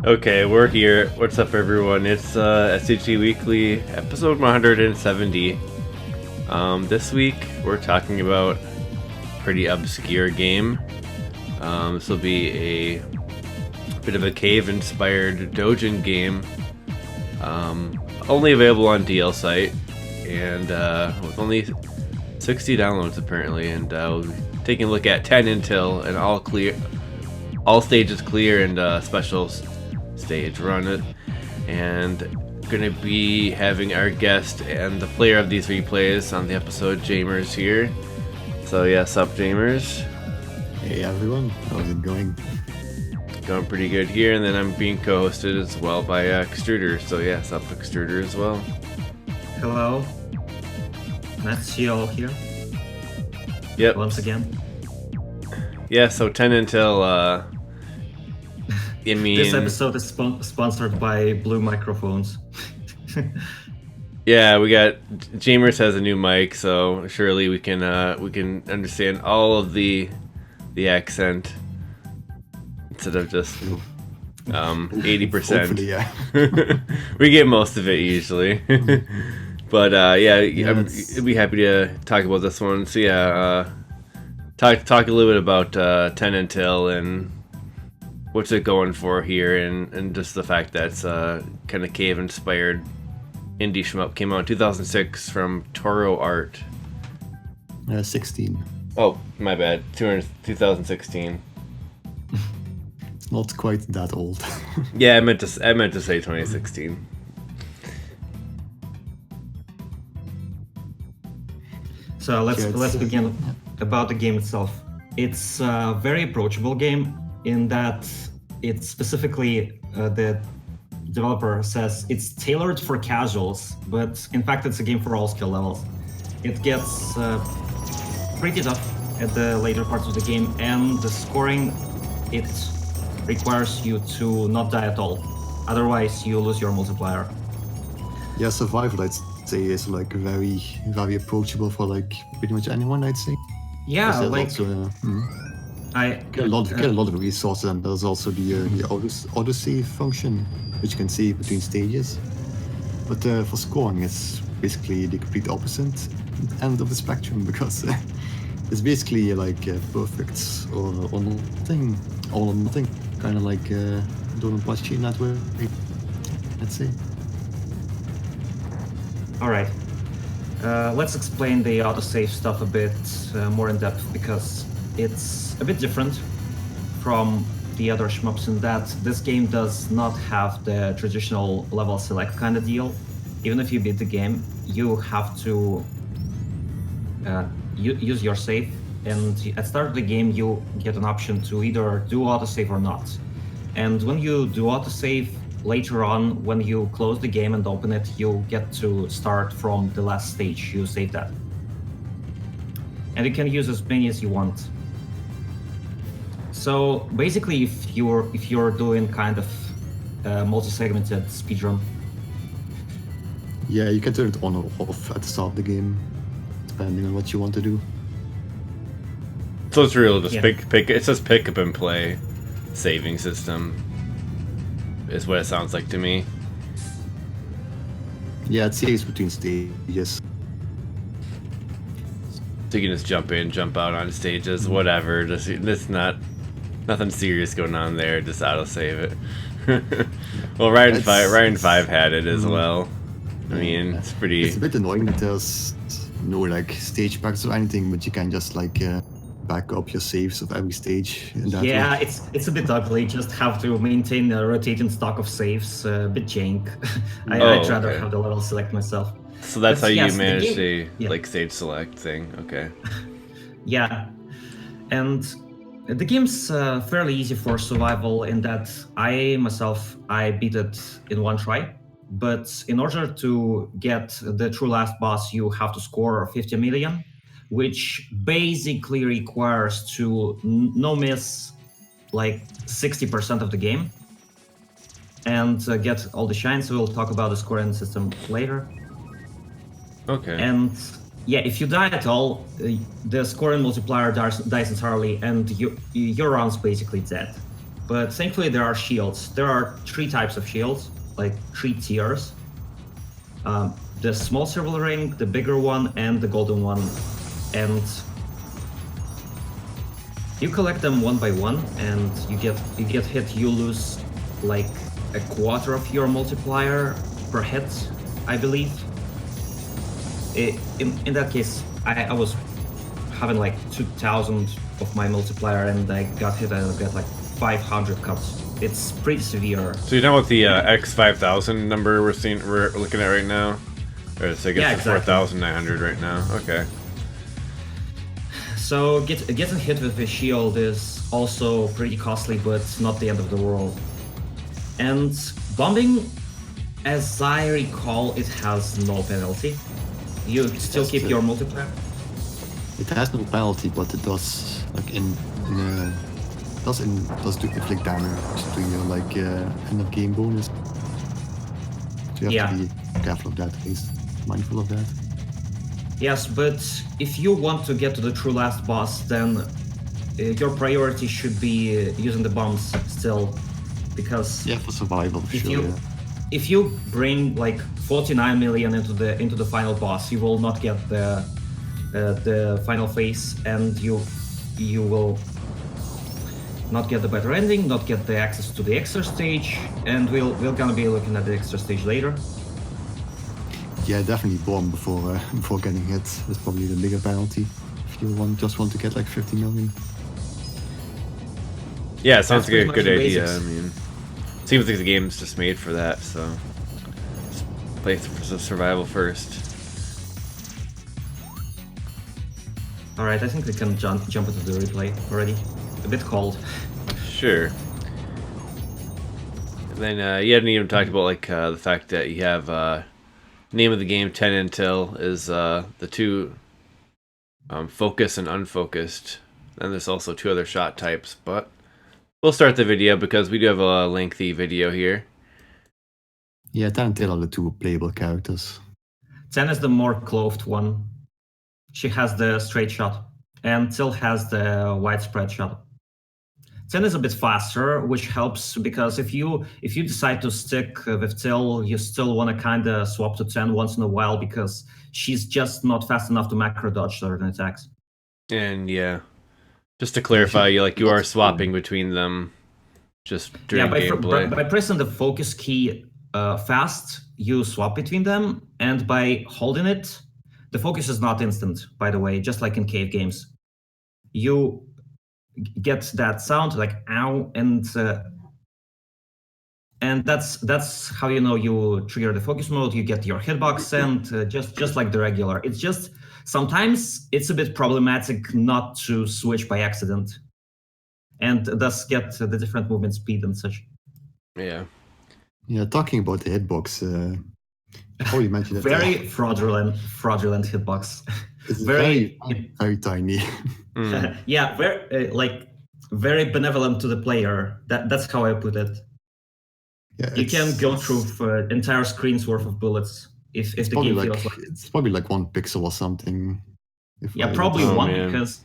Okay, we're here. What's up, everyone? It's STG Weekly, episode 170. This week we're talking about a pretty obscure game. This will be a bit of a cave-inspired Dojin game. Only available on DL site, and with only 60 downloads apparently. And we'll be taking a look at 10 intel and all stages clear, and special stage run it, and gonna be having our guest and the player of these replays on the episode, Jaimers, here. So yeah, sup, Jaimers? Hey everyone, how's it going? Going pretty good here, and then I'm being co-hosted as well by Extruder. So yeah, sup, Extruder as well. Hello. Nice to see you all here. Yep. Once again. Yeah, so 10 intel, I mean, this episode is sponsored by Blue Microphones. Yeah, we got Jaimers has a new mic, so surely we can understand all of the accent instead of just 80%. Hopefully, yeah. We get most of it usually. But I'd be happy to talk about this one. So yeah, talk a little bit about 10 intel and what's it going for here, and just the fact that it's kind of cave-inspired indie shmup. Came out in 2006 from Toro Art. 16. Oh, my bad. 2016. It's not quite that old. Yeah, I meant to say 2016. So let's begin about the game itself. It's a very approachable game in that it's specifically the developer says it's tailored for casuals, but in fact it's a game for all skill levels. It gets pretty tough at the later parts of the game, and the scoring, it requires you to not die at all. Otherwise you lose your multiplier. Yeah, survival I'd say is like very, very approachable for like pretty much anyone, I'd say. Yeah, like I get a lot of resources, and there's also the auto-save function, which you can save between stages. But for scoring, it's basically the complete opposite end of the spectrum, because it's basically like perfect or nothing, all or nothing, kind of like Donut Butchie in that way, let's say. All right. Let's explain the autosave stuff a bit more in depth, because it's a bit different from the other shmups in that this game does not have the traditional level select kind of deal. Even if you beat the game, you have to use your save, and at the start of the game you get an option to either do autosave or not. And when you do autosave, later on, when you close the game and open it, you get to start from the last stage you saved at. And you can use as many as you want. So basically, if you're doing kind of multi-segmented speedrun. Yeah, you can turn it on or off at the start of the game, depending on what you want to do. So it's real, just pick. It says pick up and play saving system, is what it sounds like to me. Yeah, it saves between stages. So you can just jump in, jump out on stages, whatever. It's nothing serious going on there. Just autosave it. Well, Ryan 5 had it as well. I mean, it's pretty. It's a bit annoying that there's no like stage packs or anything, but you can just like back up your saves of every stage. In that Yeah, way. it's a bit ugly. Just have to maintain a rotating stock of saves. A bit jank. I'd rather have the level select myself. So that's how you manage the like stage select thing. Okay. Yeah, and the game's fairly easy for survival in that I beat it in one try. But in order to get the true last boss, you have to score 50 million, which basically requires to no miss like 60% of the game and get all the shines. We'll talk about the scoring system later. Okay. And yeah, if you die at all, the scoring multiplier dies entirely, and your round's basically dead. but thankfully there are shields. There are 3 types of shields, like 3 tiers. The small silver ring, the bigger one, and the golden one. And you collect them one by one, and you get hit, you lose like a quarter of your multiplier per hit, I believe. In that case, I was having like 2,000 of my multiplier, and I got hit and I got like 500 cuts. It's pretty severe. So you know what the X5000 number we're looking at right now? Or I guess Yeah, the 4,900 right now. Okay. So getting hit with the shield is also pretty costly, but not the end of the world. And bombing, as I recall, it has no penalty. You still keep your multiplier. It has no penalty, but it does does do inflict damage to your end of game bonus. So you have to be careful of that, at least mindful of that. Yes, but if you want to get to the true last boss, then your priority should be using the bombs still, because for survival, if you bring like 49 million into the final boss, you will not get the final phase, and you will not get the better ending, not get the access to the extra stage, and we're gonna be looking at the extra stage later. Yeah, definitely bomb before getting hit is probably the bigger penalty. If you just want to get like 50 million. Yeah, it sounds like a good idea. Basics. I mean, seems like the game's just made for that, so just play the survival first. Alright, I think we can jump into the replay already. A bit cold. Sure. And then you hadn't even talked about like the fact that you have name of the game 10 until is the 2 focus and unfocused. Then there's also 2 other shot types, but we'll start the video because we do have a lengthy video here. Yeah, 10 and Tail are the 2 playable characters. 10 is the more clothed one. She has the straight shot, and Till has the widespread shot. 10 is a bit faster, which helps because if you decide to stick with Till, you still want to kind of swap to 10 once in a while because she's just not fast enough to macro dodge certain attacks. And yeah, just to clarify, you are swapping between them just during gameplay. By pressing the focus key fast, you swap between them, and by holding it, the focus is not instant, by the way, just like in cave games. You get that sound like ow, and that's how you know you trigger the focus mode. You get your hitbox, and just like the regular. It's just sometimes it's a bit problematic not to switch by accident, and thus get the different movement speed and such. Yeah. Yeah, talking about the hitbox, before you mentioned it, very fraudulent hitbox. It's very tiny. Yeah, very benevolent to the player. That's how I put it. Yeah, you can go through entire screen's worth of bullets if the game feels like it's probably like 1 pixel or something. Probably one, because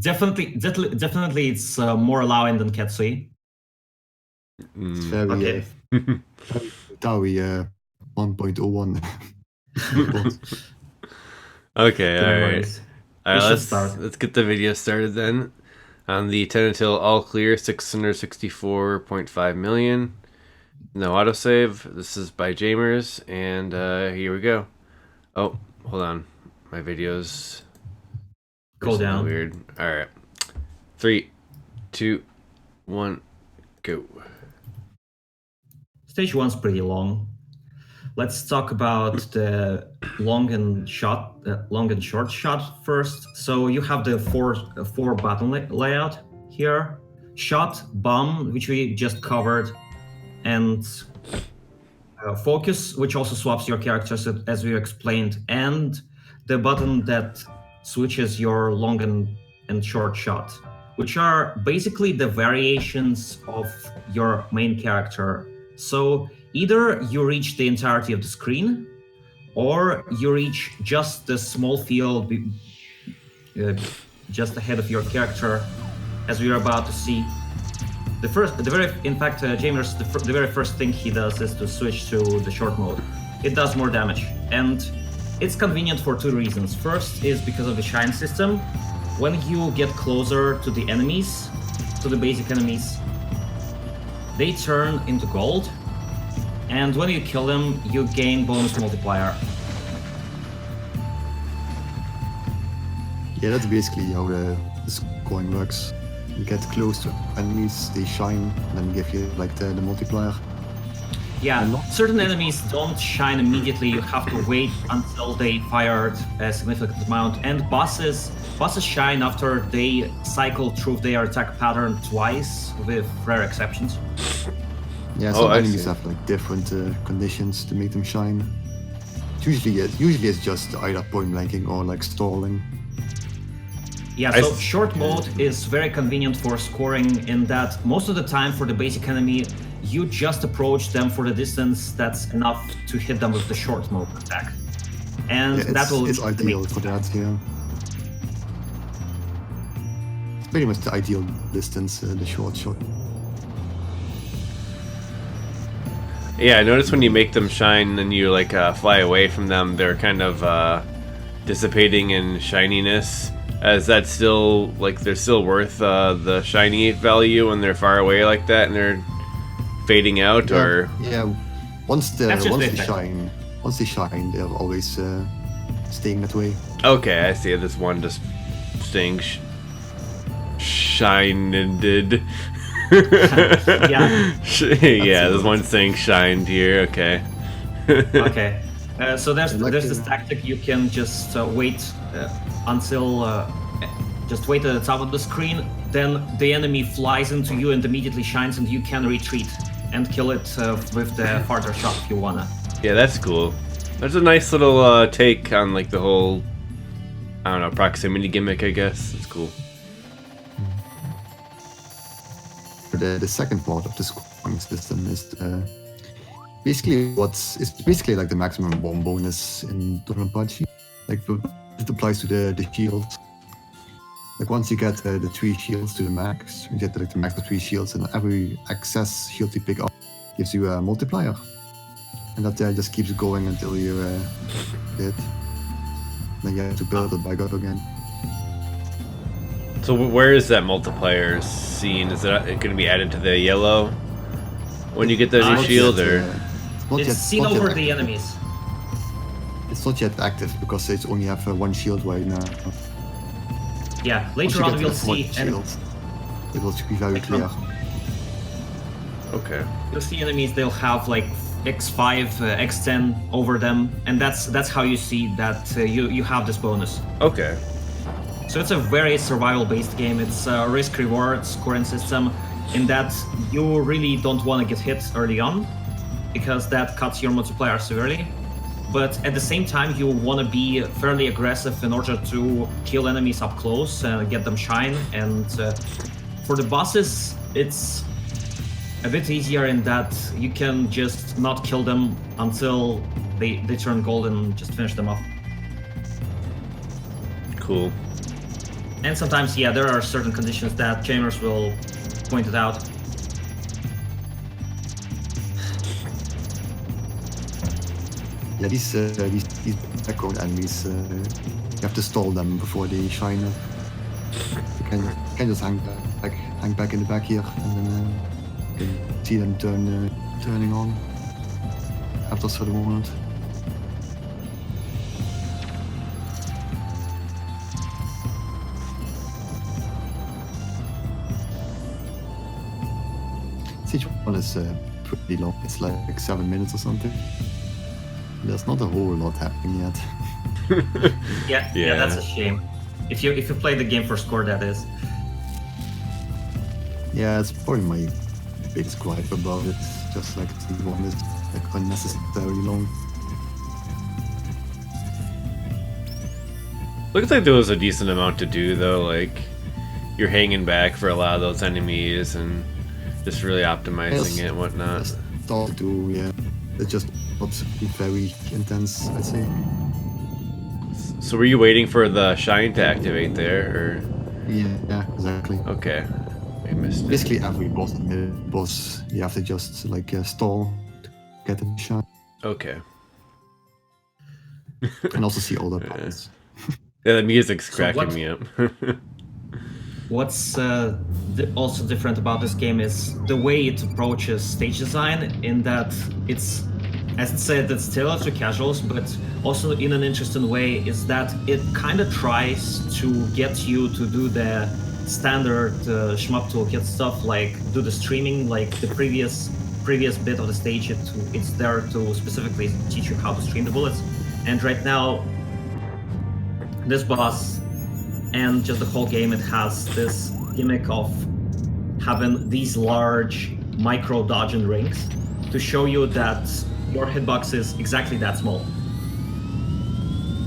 definitely it's more allowing than Ketsui. It's very Taui 1.01. Okay, alright. Let's get the video started then. On the 10 until all clear, 664.5 million. No autosave. This is by Jaimers, and here we go. Oh, hold on. My video's go down. Weird. Alright. 3, 2, 1, go. Stage 1's pretty long. Let's talk about the long and short shot first. So you have the four button layout here: shot, bomb, which we just covered, and focus, which also swaps your characters as we explained, and the button that switches your long and short shot, which are basically the variations of your main character. So either you reach the entirety of the screen, or you reach just the small field just ahead of your character, as we are about to see. In fact, Jaimers, the very first thing he does is to switch to the short mode. It does more damage, and it's convenient for two reasons. First is because of the shine system. When you get closer to the enemies, to the basic enemies, they turn into gold, and when you kill them, you gain bonus multiplier. Yeah, that's basically how the scoring works. You get close to enemies, they shine, and then give you like the multiplier. Yeah, certain enemies don't shine immediately. You have to wait until they fired a significant amount. And bosses shine after they cycle through their attack pattern twice, with rare exceptions. Yeah, some enemies have like different conditions to make them shine. Usually it's just either point blanking or like stalling. Yeah, so short mode is very convenient for scoring in that most of the time for the basic enemy, you just approach them for the distance that's enough to hit them with the short mode attack. And it's ideal for that, yeah. It's pretty much the ideal distance, the short shot. Yeah, I noticed when you make them shine and you like fly away from them, they're kind of dissipating in shininess. Is that still like they're still worth the shiny value when they're far away like that and they're fading out, or once they shine, they're always staying that way. Okay, I see. There's one just staying shined. Yeah, there's one saying shined here. Okay. Okay. So there's this tactic. You can just wait until just wait at the top of the screen. Then the enemy flies into you and immediately shines, and you can retreat and kill it with the farther shot if you wanna. Yeah, that's cool. There's a nice little take on like the whole, I don't know, proximity gimmick. I guess it's cool. The second part of the scoring system is basically it's basically like the maximum bomb bonus in Donpachi. Like it applies to the shields. Like once you get the 3 shields to the max, you get like the max of 3 shields, and every excess shield you pick up gives you a multiplier, and that just keeps going until you hit. Then you have to build it back up again. So where is that multiplier seen? Is it going to be added to the yellow when you get the new shield, or? It's seen over the enemies. It's not yet active because they only have 1 shield right now. Yeah, later on we'll see. It will be very clear. Okay. You'll see enemies. They'll have like X5, X10 over them, and that's how you see that you have this bonus. Okay. So it's a very survival-based game. It's a risk-reward scoring system in that you really don't want to get hit early on, because that cuts your multiplier severely. But at the same time, you want to be fairly aggressive in order to kill enemies up close and get them shine. And for the bosses, it's a bit easier in that you can just not kill them until they turn gold and just finish them off. Cool. And sometimes, yeah, there are certain conditions that Jaimers will point it out. Yeah, these background enemies, you have to stall them before they shine up. You can just hang back in the back here, and then you can see them turning on after a certain moment. Each one is pretty long. It's like 7 minutes or something. There's not a whole lot happening yet. Yeah, that's a shame. If you play the game for score, that is. Yeah, it's probably my biggest gripe about it. Just like the one is like unnecessarily long. Looks like there was a decent amount to do though. Like you're hanging back for a lot of those enemies and just really optimizing it and whatnot. There's all to do, yeah. It's just not very intense, I'd say. So were you waiting for the shine to activate there, or? Yeah, exactly. Okay. I missed it. Basically, every boss you have to just like stall to get the shine, Okay. and also see all the panels. Yeah, the music's So cracking what- me up. What's also different about this game is the way it approaches stage design, in that it's, as it said, it's tailored to casuals, but also in an interesting way is that it kind of tries to get you to do the standard shmup toolkit stuff, like do the streaming, like the previous bit of the stage. It's there to specifically teach you how to stream the bullets. And right now, this boss and just the whole game, it has this gimmick of having these large micro dodging rings to show you that your hitbox is exactly that small.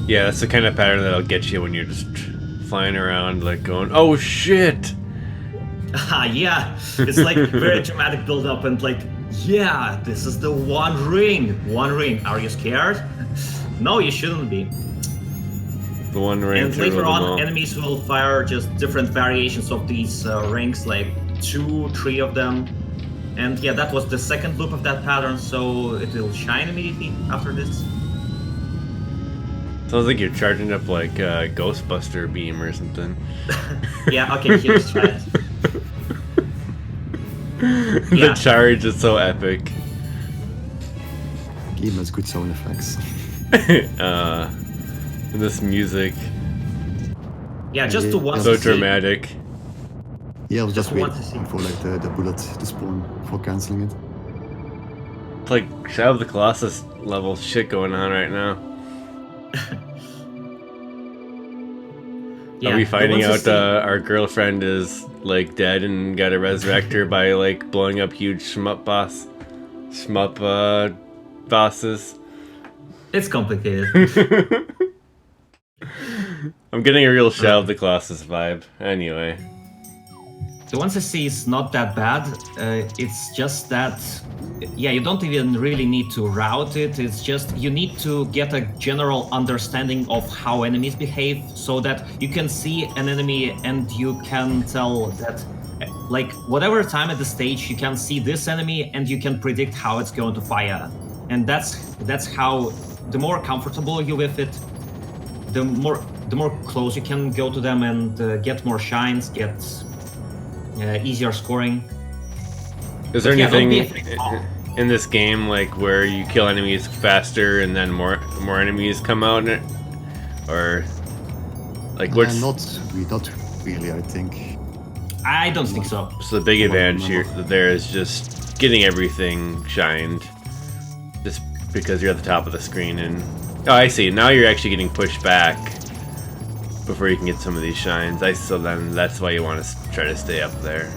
Yeah, that's the kind of pattern that'll get you when you're just flying around, like going, "Oh shit!" Yeah, it's like very dramatic build up, and like, yeah, this is the one ring. Are you scared? No, you shouldn't be. The one ring. And later on, enemies will fire just different variations of these rings, like 2, 3 of them. And yeah, that was the second loop of that pattern, so it will shine immediately after this. Sounds like you're charging up like a Ghostbuster beam or something. Yeah, okay, here's try it. The Yeah. charge is so epic. Game has good sound effects. And this music, Yeah, just to once so see. dramatic. Yeah, I was just Just want waiting to see. for like the bullet to spawn before canceling it. It's like Shadow of the Colossus level shit going on right now. Yeah, Are we the finding ones to out see- our girlfriend is like dead and gotta resurrect her by like blowing up huge shmup bosses? It's complicated. I'm getting a real Shadow of the Colossus vibe. Anyway. The 1cc is not that bad. It's just that, yeah, you don't even really need to route it. It's just you need to get a general understanding of how enemies behave, so that you can see an enemy and you can tell that, like, whatever time at the stage, you can see this enemy and you can predict how it's going to fire. And that's how, the more comfortable you're with it, the more close you can go to them and get more shines, get easier scoring. Is there Yeah, don't be anything afraid. in this game like where you kill enemies faster and then more enemies come out in it? Or like what's Not really, I think. I don't think so. so the big advantage here there is just getting everything shined just because you're at the top of the screen. And oh, I see, now you're actually getting pushed back before you can get some of these shines. So then that's why you want to try to stay up there.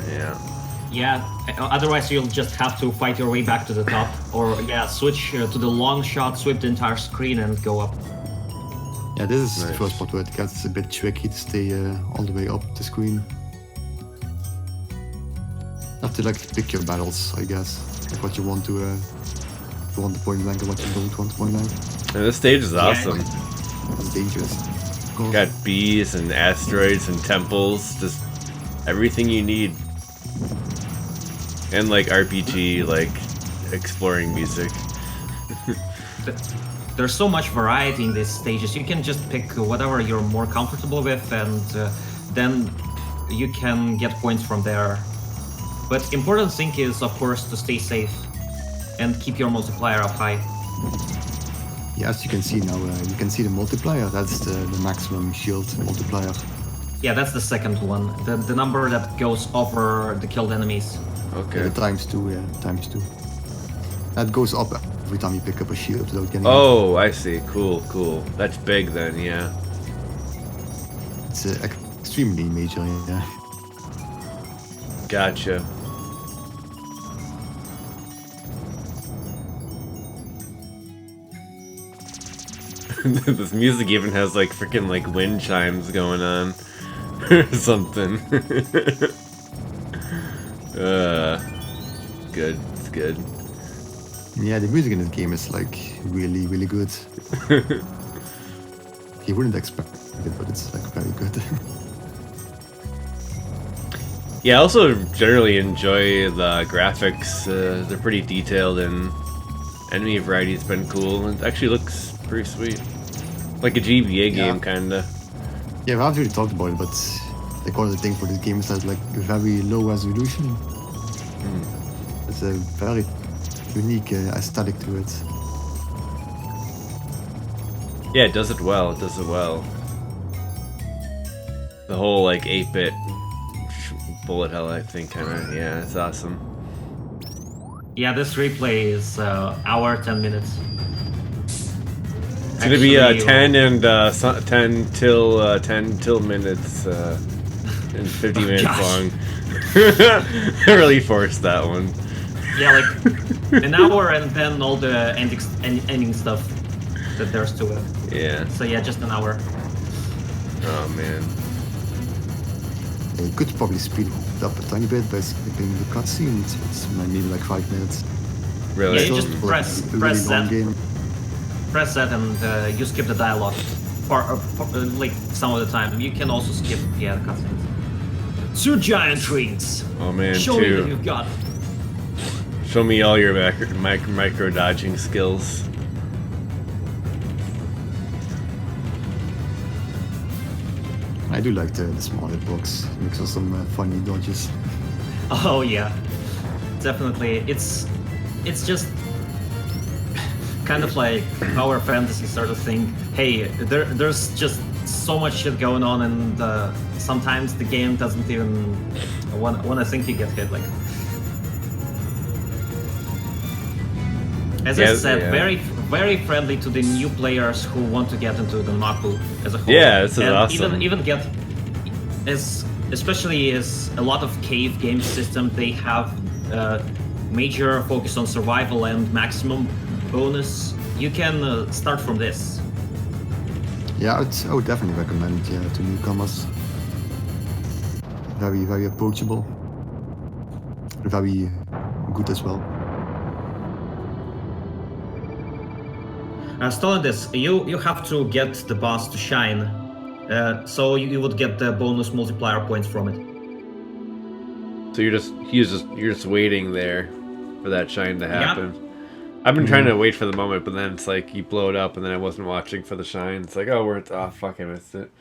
Yeah, otherwise you'll just have to fight your way back to the top, or yeah, switch to the long shot, sweep the entire screen and go up. Yeah, this is the Nice. first part where it gets a bit tricky to stay all the way up the screen. You have to like pick your battles, I guess. Like what you want to want the point blank and what you don't want point blank. And this stage is awesome. It's dangerous. Of course. Got bees and asteroids and temples, just everything you need. And like RPG, like exploring music. There's so much variety in these stages. You can just pick whatever you're more comfortable with, and then you can get points from there. But important thing is, of course, to stay safe and keep your multiplier up high. Yeah, as you can see now, you can see the multiplier. That's the maximum shield multiplier. Yeah, that's the second one. The number that goes over the killed enemies. Yeah, Okay. the times 2, times 2. That goes up every time you pick up a shield without getting it. Oh, I see. Cool. That's big then, yeah. It's extremely major, yeah. Gotcha. This music even has like freaking like wind chimes going on or something. Good. It's good. Yeah, the music in this game is like really, really good. You wouldn't expect it, but it's like very good. Yeah, I also generally enjoy the graphics. They're pretty detailed, and enemy variety's been cool. It actually looks pretty sweet. Like a GBA game, kinda. Yeah, we haven't really talked about it, but like one of the things for this game is that like very low resolution. It's a very unique aesthetic to it. Yeah, it does it well. It does it well. The whole like 8-bit bullet hell, I think, kind of. Yeah, it's awesome. Yeah, this replay is hour 10 minutes. It's gonna be 10 and 10 till minutes and 50 minutes long. I really forced that one. Yeah, like an hour and then all the ending stuff that there's to it. Yeah. So yeah, just an hour. Oh man. Yeah, you could probably speed it up a tiny bit by skipping the cutscene. It's maybe like 5 minutes. Really? Yeah, you Still, just like, press a really long that. game. Press that and you skip the dialogue. Like some of the time. You can also skip the cutscenes. 2 giant rings. Oh man, Show me that 2. you've got it. Show me all your micro dodging skills. I do like the small hitbox. Makes us some funny dodges. Oh yeah, definitely. It's just kind of like power fantasy sort of thing. Hey, there's just so much shit going on, and sometimes the game doesn't even want to think you get hit. Like, as I said, yeah. very friendly to the new players who want to get into the Maku as a whole. Yeah, this is and awesome. Even get especially as a lot of cave game systems, they have major focus on survival and maximum bonus. You can start from this. Yeah, I would definitely recommend it to newcomers. Very approachable. Very good as well. Still on this, you have to get the boss to shine, so you would get the bonus multiplier points from it. So you're just waiting there for that shine to happen. Yeah. I've been trying to wait for the moment, but then it's like you blow it up, and then I wasn't watching for the shine. It's like, oh, fuck, I missed it.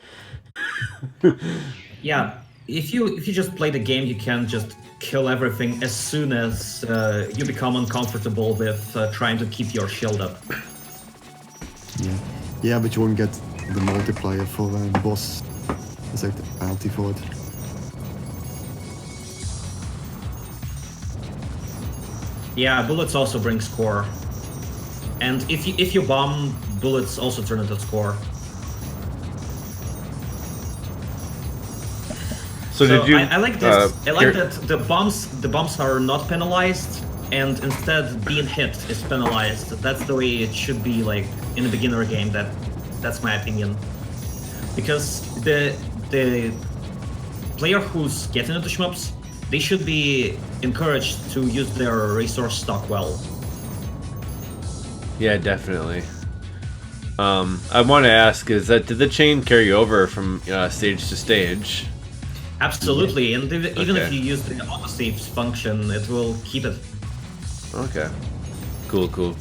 Yeah, if you just play the game, you can just kill everything as soon as you become uncomfortable with trying to keep your shield up. Yeah, but you won't get the multiplier for the boss. It's like the penalty for it. Yeah, bullets also bring score, and if you bomb, bullets also turn into score. So did you? I like this. I like that the bombs are not penalized, and instead being hit is penalized. That's the way it should be, like in a beginner game. That's my opinion. Because the player who's getting into shmups, they should be encouraged to use their resource stock well. Yeah, definitely. I want to ask: did the chain carry over from stage to stage? Absolutely, and even if you use the autosave function, it will keep it. Okay. Cool.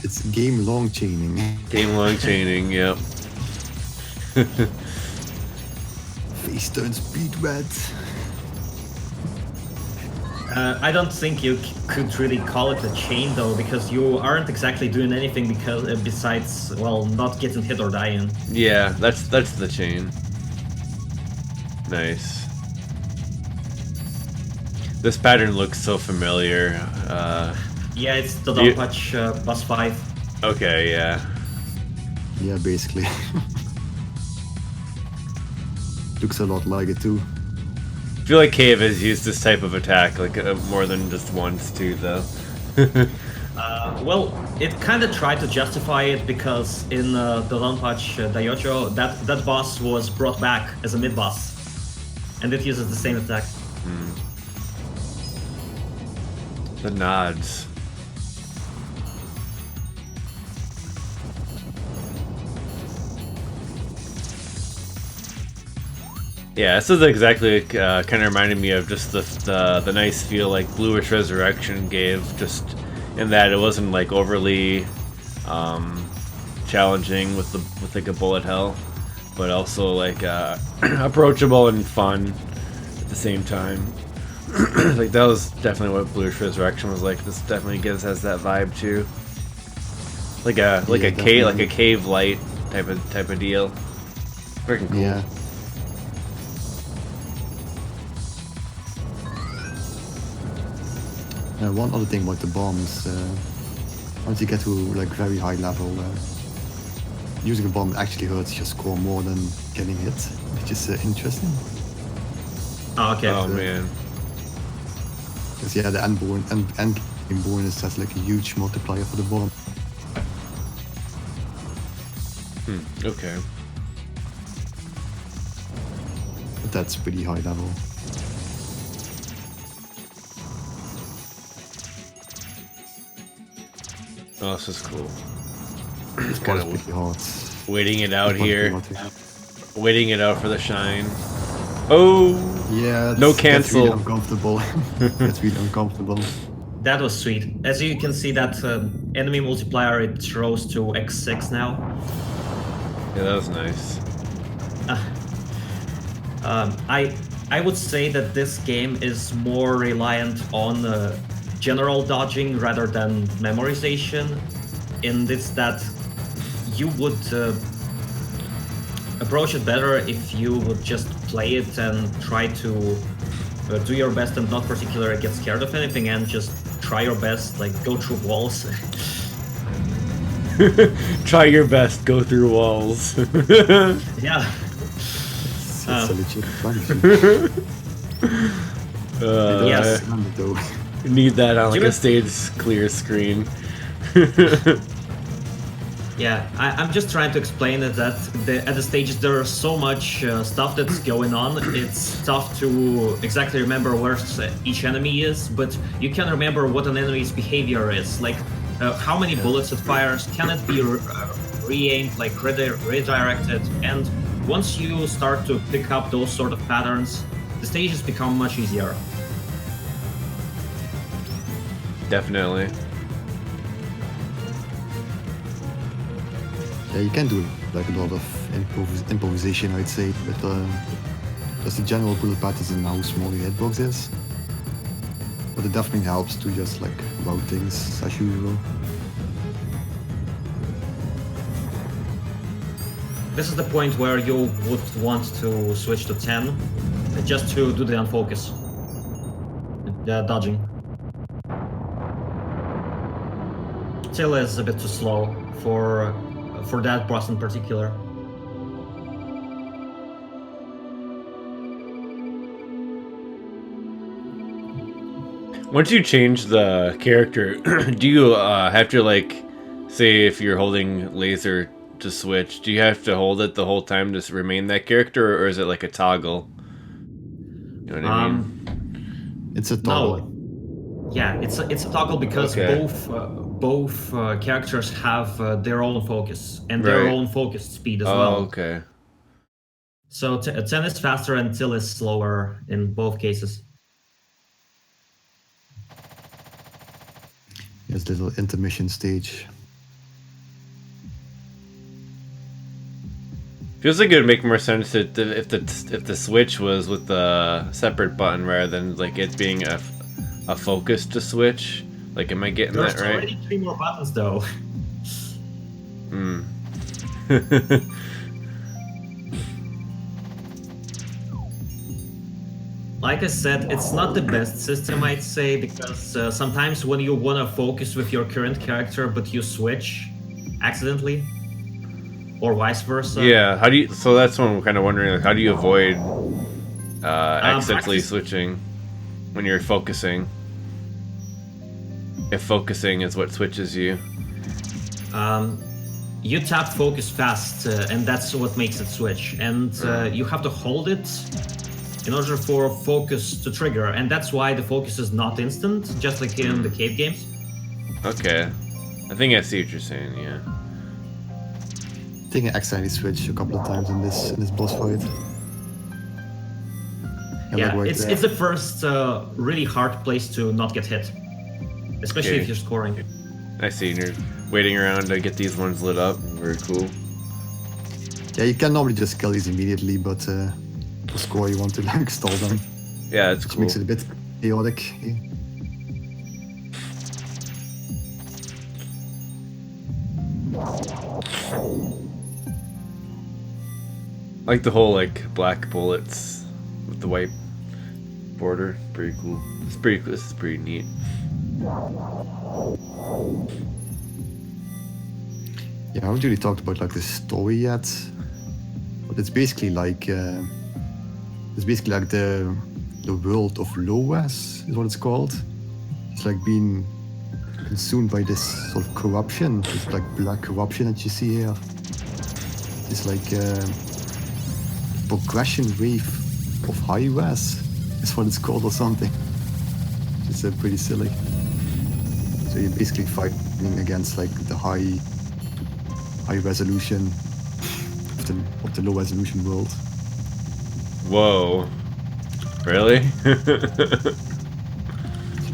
It's game-long chaining. Game-long chaining, yep. Face turns beet red. I don't think you could really call it a chain though, because you aren't exactly doing anything besides, well, not getting hit or dying. Yeah, that's the chain. Nice. This pattern looks so familiar. Yeah, it's the Don't Touch Boss 5. Okay, yeah. Yeah, basically. Looks a lot like it too. I feel like Cave has used this type of attack like more than just once too, though. Well, it kind of tried to justify it because in the Don't Touch Daiocho, that boss was brought back as a mid-boss, and it uses the same attack. The nods. Yeah, this is exactly kind of reminded me of just the nice feel like Bluish Resurrection gave, just in that it wasn't like overly challenging with like a bullet hell, but also like approachable and fun at the same time. Like that was definitely what Bluish Resurrection was like. This definitely has that vibe too, like a cave light type of deal. Freaking cool. Yeah. One other thing about the bombs, once you get to like very high level, using a bomb actually hurts your score more than getting hit, which is interesting. Oh, okay. Oh man. Because yeah, the end game bonus has like a huge multiplier for the bomb. Okay. But that's pretty high level. Oh, this is cool. It's kind pretty hard. Waiting it out here. Hard. Waiting it out for the shine. Oh! Yeah, no cancel. That's really uncomfortable. That's really uncomfortable. That was sweet. As you can see, that enemy multiplier, it rose to X6 now. Yeah, that was nice. I would say that this game is more reliant on general dodging rather than memorization, in this that you would approach it better if you would just play it and try to do your best and not particularly get scared of anything and just try your best, like go through walls. Try your best, go through walls. Yeah. It's a legit punishment. Yes. Need that on like a stage clear screen. Yeah, I'm just trying to explain it that at the stages there's so much stuff that's going on. It's tough to exactly remember where each enemy is, but you can remember what an enemy's behavior is. Like how many bullets it fires, can it be re-aimed, like redirected, and once you start to pick up those sort of patterns, the stages become much easier. Definitely. Yeah, you can do like a lot of improvisation, I'd say, but just the general bullet patterns and how small your hitbox is. But it definitely helps to just like route things as usual. This is the point where you would want to switch to 10, just to do the unfocus, the dodging. Till is a bit too slow for that boss in particular. Once you change the character, do you have to like, say if you're holding laser to switch, do you have to hold it the whole time to remain that character, or is it like a toggle? You know what I mean? It's a toggle. No. Yeah, it's a toggle because both characters have their own focus and their own focus speed as well. Oh, okay. So 10 is faster and Till is slower in both cases. Yes, little intermission stage. Feels like it would make more sense if the switch was with the separate button rather than like it being a focus to switch. Like, am I getting that right? There's already 3 more buttons though. Hmm. Like I said, it's not the best system, I'd say, because sometimes when you want to focus with your current character but you switch accidentally, or vice versa. Yeah, how do you? So that's what I'm kind of wondering. Like, how do you avoid accidentally switching when you're focusing? If focusing is what switches you. You tap focus fast, and that's what makes it switch. And you have to hold it in order for focus to trigger, and that's why the focus is not instant, just like in the cave games. Okay, I think I see what you're saying. Yeah. I think I accidentally switched a couple of times in this boss fight. Yeah, like right it's there. the first really hard place to not get hit, especially Okay. if you're scoring. I see. And you're waiting around to get these ones lit up. Very cool. Yeah, you can normally just kill these immediately, but to score you want to like stall them, Yeah, it's which cool. makes it a bit chaotic. Yeah. I like the whole like black bullets with the white border. Pretty cool. It's pretty. This is pretty neat. Yeah, I haven't really talked about like the story yet, but it's basically like the world of Loas is what it's called. It's like being consumed by this sort of corruption, this like black corruption that you see here. It's like progression wave of high res is what it's called or something. It's pretty silly. So you're basically fighting against like the high resolution of the low resolution world. Whoa. Really?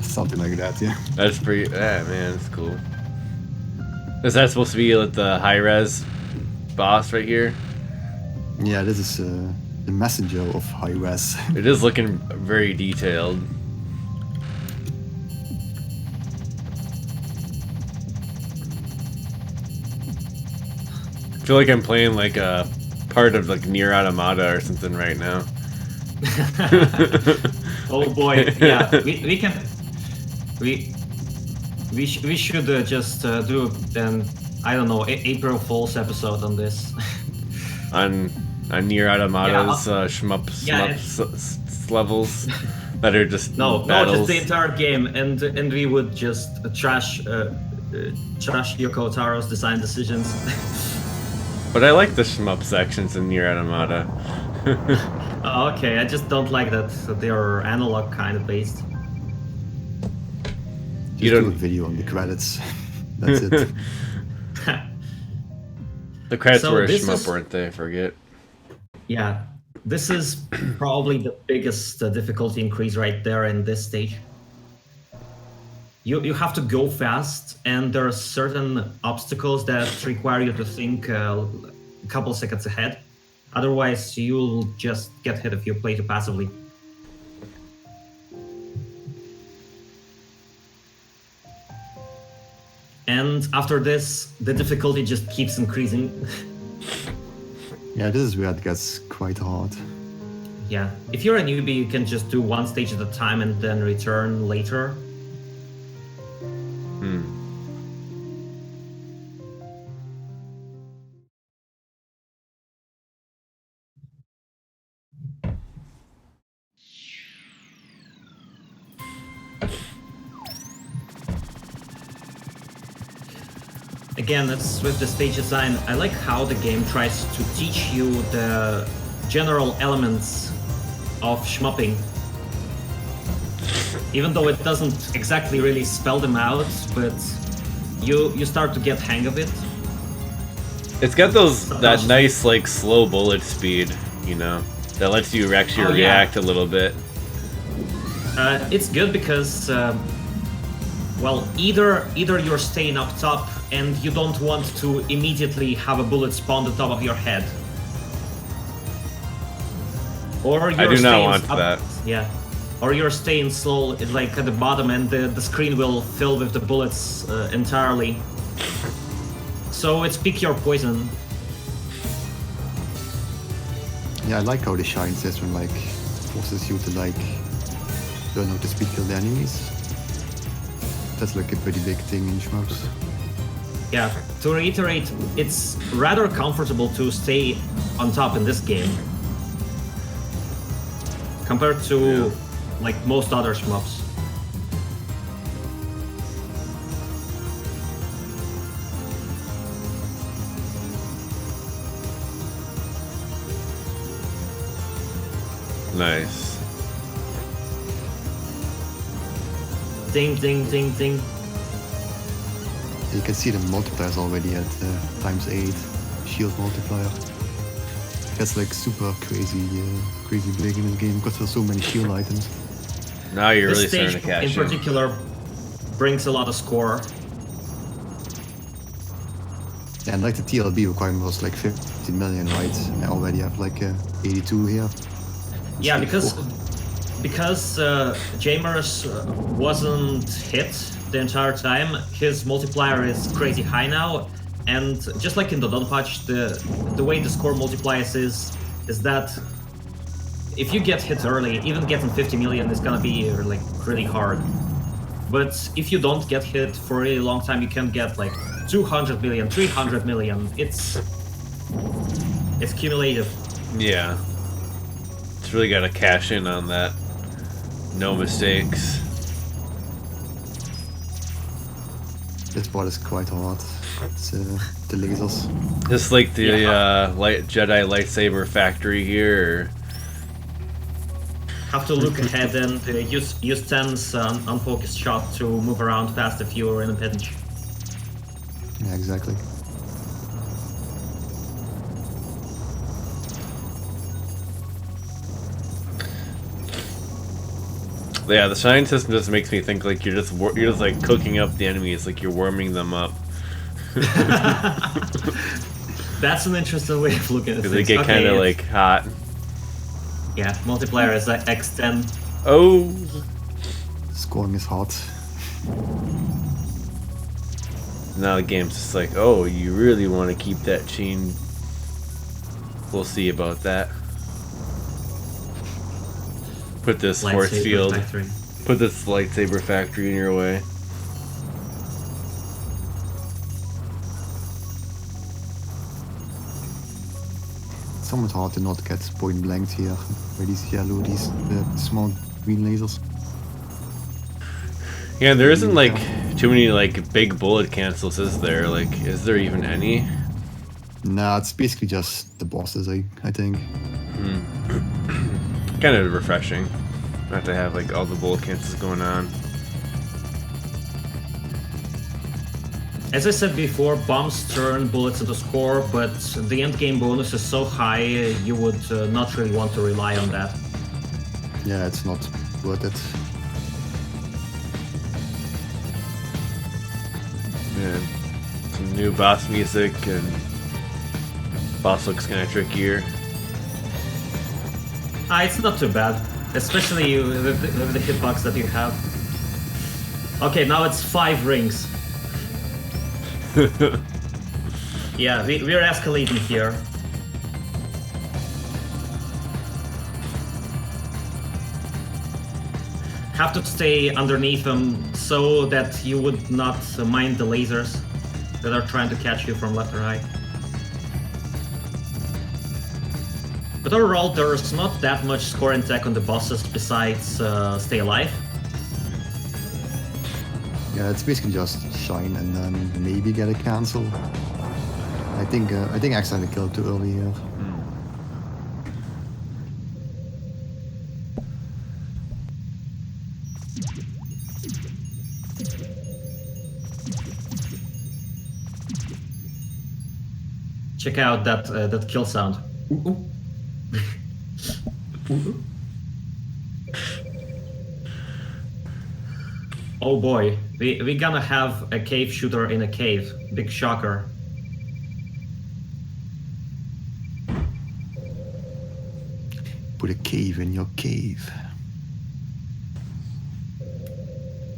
Something like that, yeah. That's pretty. Yeah, man, that's cool. Is that supposed to be like the high res boss right here? Yeah, this is the messenger of high res. It is looking very detailed. I feel like I'm playing like a part of like Nier Automata or something right now. Oh boy, yeah, we should just do an I don't know April Fool's episode on this. on Nier Automata's shmup yeah, levels that are just no, battles. just the entire game, and we would just trash Yoko Taro's design decisions. But I like the shmup sections in Nier Automata. Oh, okay, I just don't like that they are analog kind of based. You Just do a don't. video on the credits. That's it. The credits So were a this shmup, is- weren't they? I forget. Yeah, this is probably the biggest difficulty increase right there in this stage. You have to go fast, and there are certain obstacles that require you to think a couple seconds ahead. Otherwise, you'll just get hit if you play too passively. And after this, the difficulty just keeps increasing. Yeah, this is where it gets quite hard. Yeah, if you're a newbie, you can just do one stage at a time and then return later. Again, that's with the stage design. I like how the game tries to teach you the general elements of shmupping. Even though it doesn't exactly really spell them out, but you start to get hang of it. It's got that nice like slow bullet speed, you know, that lets you actually Oh, yeah. react a little bit. It's good because, well, either you're staying up top and you don't want to immediately have a bullet spawn on the top of your head, or you're I do not staying want up, that. Yeah, or you're staying slow, like at the bottom, and the screen will fill with the bullets entirely. So it's pick your poison. Yeah, I like how the shine system like forces you to like learn how to speed kill the enemies. That's like a pretty big thing in shmups. Yeah, to reiterate, it's rather comfortable to stay on top in this game compared to like most other shmups. Nice. Ding, ding, ding, ding. You can see the multipliers already at ×8 shield multiplier. gets like super crazy big in the game because there's so many shield items. Now you're This really stage starting to cash in in. particular brings a lot of score. Yeah, and like the TLB requirement was like 15 million, right? And I already have like 82 here. Yeah, because Jaimers wasn't hit the entire time, his multiplier is crazy high now, and just like in the Don Patch, the way the score multiplies is that if you get hit early, even getting 50 million is gonna be like really hard. But if you don't get hit for a really long time, you can get like 200 million, 300 million. It's cumulative. Yeah. It's really got to cash in on that. No mistakes. This part is quite hard. It's the lasers. Just like the Jedi lightsaber factory here. Or... Have to look ahead and use tense unfocused shot to move around fast if you're in a pinch. Yeah, exactly. Yeah, the shine system just makes me think like you're just like cooking up the enemies, like you're warming them up. That's an interesting way of looking at Because things. they get kind of like hot. Yeah, multiplier is like X10. Oh. Scoring is hot. Now the game's just like, oh, you really want to keep that chain. We'll see about that. Put this force Lightsaber field. factory. Put this lightsaber factory in your way. It's somewhat hard to not get point blanked here by these small green lasers. Yeah, there isn't like too many like big bullet cancels, is there? Like, is there even any? Nah, it's basically just the bosses, I think. Kind of refreshing not to have like all the bullet cancels going on. As I said before, bombs turn bullets into score, but the end game bonus is so high you would not really want to rely on that. Yeah, it's not worth it. Yeah, some new boss music, and boss looks kind of trickier. It's not too bad, especially with the hitbox that you have. Okay, now it's 5 rings. Yeah, we're escalating here. Have to stay underneath them so that you would not mind the lasers that are trying to catch you from left or right. But overall, there's not that much score and tech on the bosses besides stay alive. Yeah, it's basically just shine and then maybe get a cancel. I think I accidentally killed too early here. Check out that kill sound. Oh boy, we gonna have a cave shooter in a cave. Big shocker. Put a cave in your cave.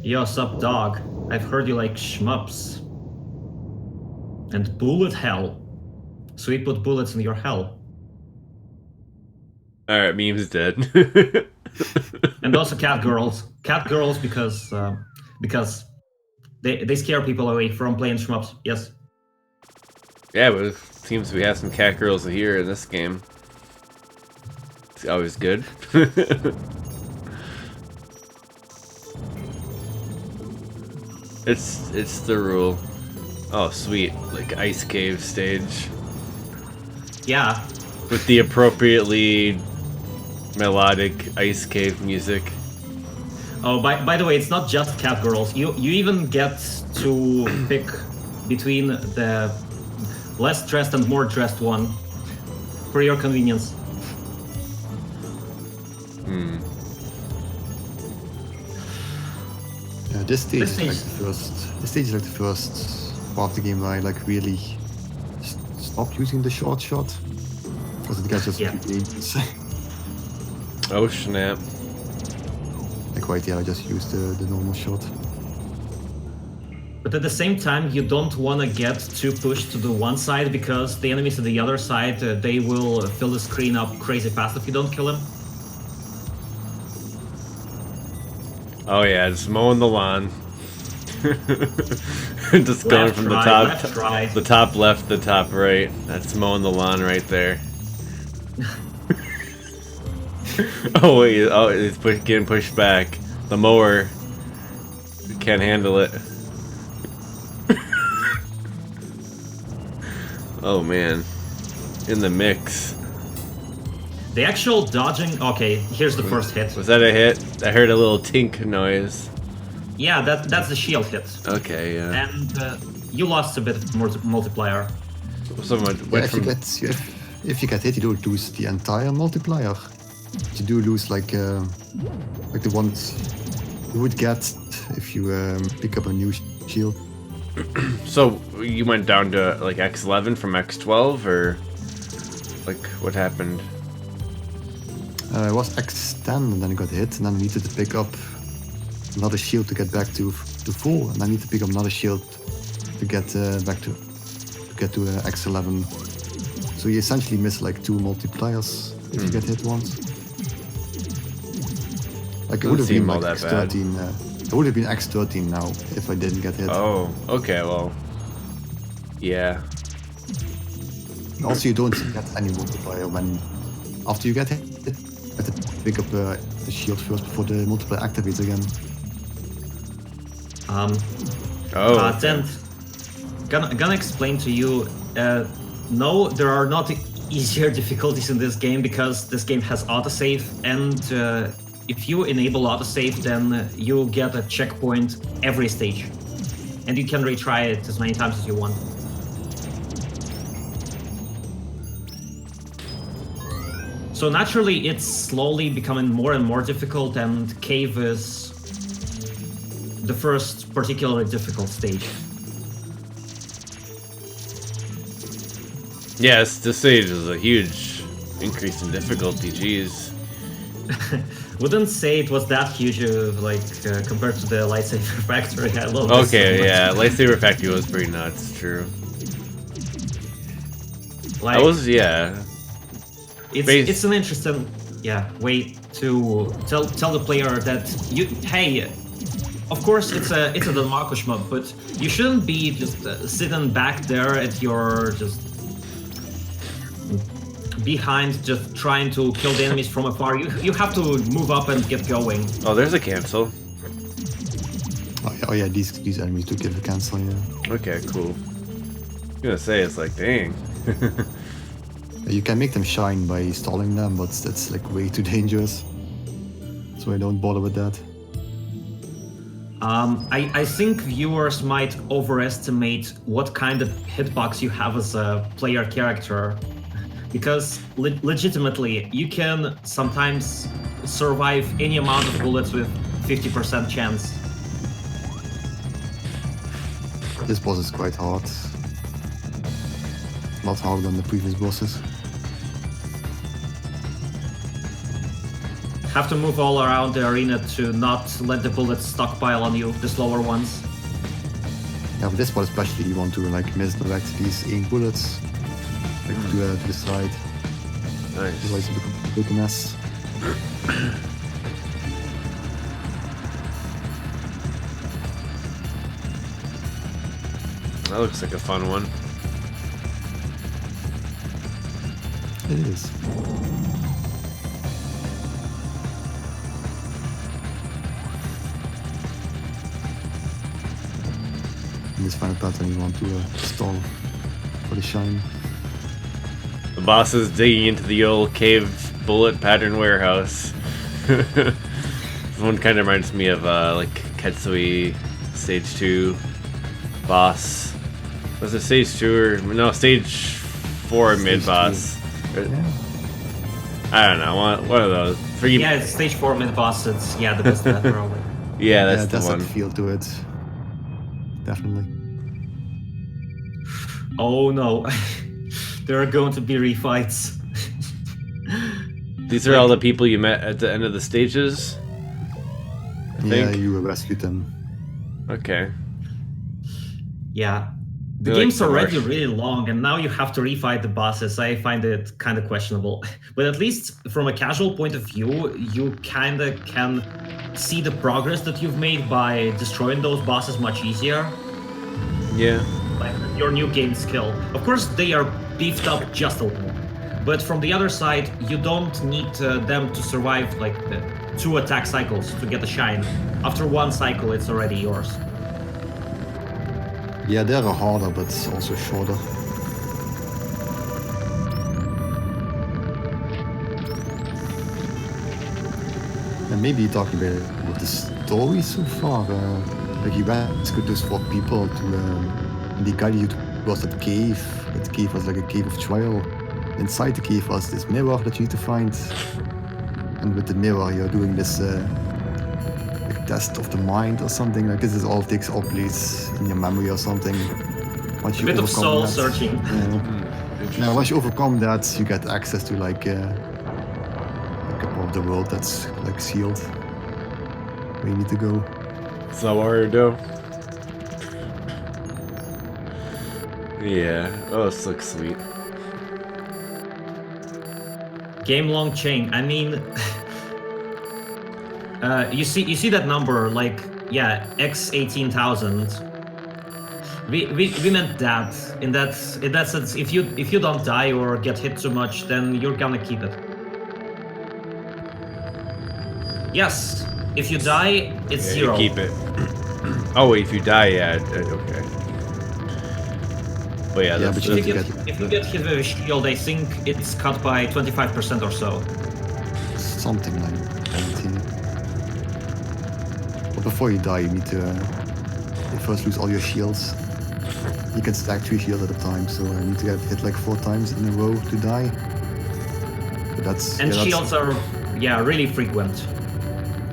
Yo, sup dog. I've heard you like shmups. And bullet hell. So we put bullets in your hell. Alright, meme's dead. And also cat girls. Cat girls because they scare people away from playing shmups. Yes. Yeah, but it seems we have some cat girls here in this game. It's always good. It's the rule. Oh, sweet. Like ice cave stage. Yeah. With the appropriately melodic ice cave music. Oh, by the way, it's not just cat girls. You even get to pick between the less dressed and more dressed one. for your convenience. Yeah, this stage is like the first. This stage is like the first part of the game where I like really stopped using the short shot because it gets just too dangerous. Oh snap! Like right here, I just used the normal shot. But at the same time, you don't want to get too pushed to the one side because the enemies on the other side, they will fill the screen up crazy fast if you don't kill them. Oh yeah, just mowing the lawn. Just going Left, from right, the left, right. the top left, the top right. That's mowing the lawn right there. Oh wait, oh it's getting pushed back. The mower can't handle it. Oh man, in the mix. The actual dodging... Okay, here's the first hit. Was that a hit? I heard a little tink noise. Yeah, that's the shield hit. Okay, yeah. And you lost a bit of multiplier. Someone Yeah, went if you get hit, you don't lose the entire multiplier. You do lose like the ones you would get if you pick up a new shield. So you went down to like X11 from X12, or like what happened? It was X10 and then I got hit, and then I needed to pick up another shield to get back to full, and I need to pick up another shield to get back to X11. So you essentially miss like 2 multipliers if you get hit once. Like it would have been like X13. It would have been X13 now if I didn't get hit. Oh, okay, well, yeah. Also, you don't get any multiplier when after you get hit. You have to pick up the shield first before the multiplier activates again. Then gonna explain to you. No, there are not easier difficulties in this game because this game has autosave, and if you enable autosave, then you get a checkpoint every stage, and you can retry it as many times as you want. So naturally, it's slowly becoming more and more difficult, and Cave is the first particularly difficult stage. Yes, this stage is a huge increase in difficulty, jeez. Wouldn't say it was that huge, compared to the Lightsaber Factory. I love this Okay, so much. yeah, Lightsaber Factory was pretty nuts, true. Like, It's an interesting, way to tell the player that of course it's a Danmaku shmup, but you shouldn't be just sitting back there at your behind, just trying to kill the enemies from afar. You have to move up and get going. Oh, there's a cancel. Oh yeah, these enemies do give a cancel, yeah. Okay, cool. I'm gonna say, it's like, dang. You can make them shine by stalling them, but that's like way too dangerous. So I don't bother with that. I think viewers might overestimate what kind of hitbox you have as a player character, because legitimately you can sometimes survive any amount of bullets with 50% chance. This boss is quite hard. A lot harder than the previous bosses. Have to move all around the arena to not let the bullets stockpile on you, the slower ones. Yeah, but this one especially, you want to like misdirect these ink bullets like to the side. Nice. Otherwise it becomes a big mess. That looks like a fun one. It is. In this final pattern you want to stall for the shine. The boss is digging into the old cave bullet pattern warehouse. This one kind of reminds me of like Ketsui Stage 2 boss. Was it Stage 2 or no, Stage 4 mid boss? I don't know. One of those. Yeah, it's stage 4 mid boss. It's the best bet probably. Yeah, that's the that's one. that feel to it. Definitely. Oh no, there are going to be refights. These are all the people you met at the end of the stages? I think? You rescued them. Okay. Yeah. The They're game's like already commercial. really long, and now you have to refight the bosses. I find it kind of questionable. But at least from a casual point of view, you kind of can see the progress that you've made by destroying those bosses much easier. Yeah. Like your new game skill. Of course, they are beefed up just a little. But from the other side, you don't need them to survive like 2 attack cycles to get a shine. After 1 cycle, it's already yours. Yeah, they're harder, but also shorter. And maybe talking about the story so far. Like you rescued those 4 people to, and they guided you towards that cave. That cave was like a cave of trial. Inside the cave was this mirror that you need to find. And with the mirror, you're doing this like test of the mind or something. Like this is all takes all place in your memory or something. Once A you bit of overcome soul that, searching. now, once you overcome that, you get access to like a part of the world that's like sealed. Where you need to go. So what we're do? Yeah. Oh, this looks sweet. Game long chain. I mean, you see that number, like X 18,000. We meant that in that sense. If you don't die or get hit too much, then you're gonna keep it. Yes. If you die, it's 0. You keep it. Oh wait, if you die, okay. But yeah, that's but If you get hit with a shield, I think it's cut by 25% or so. Something like that. But before you die, you need to you first lose all your shields. You can stack 3 shields at a time, so you need to get hit like 4 times in a row to die. But that's Shields are really frequent.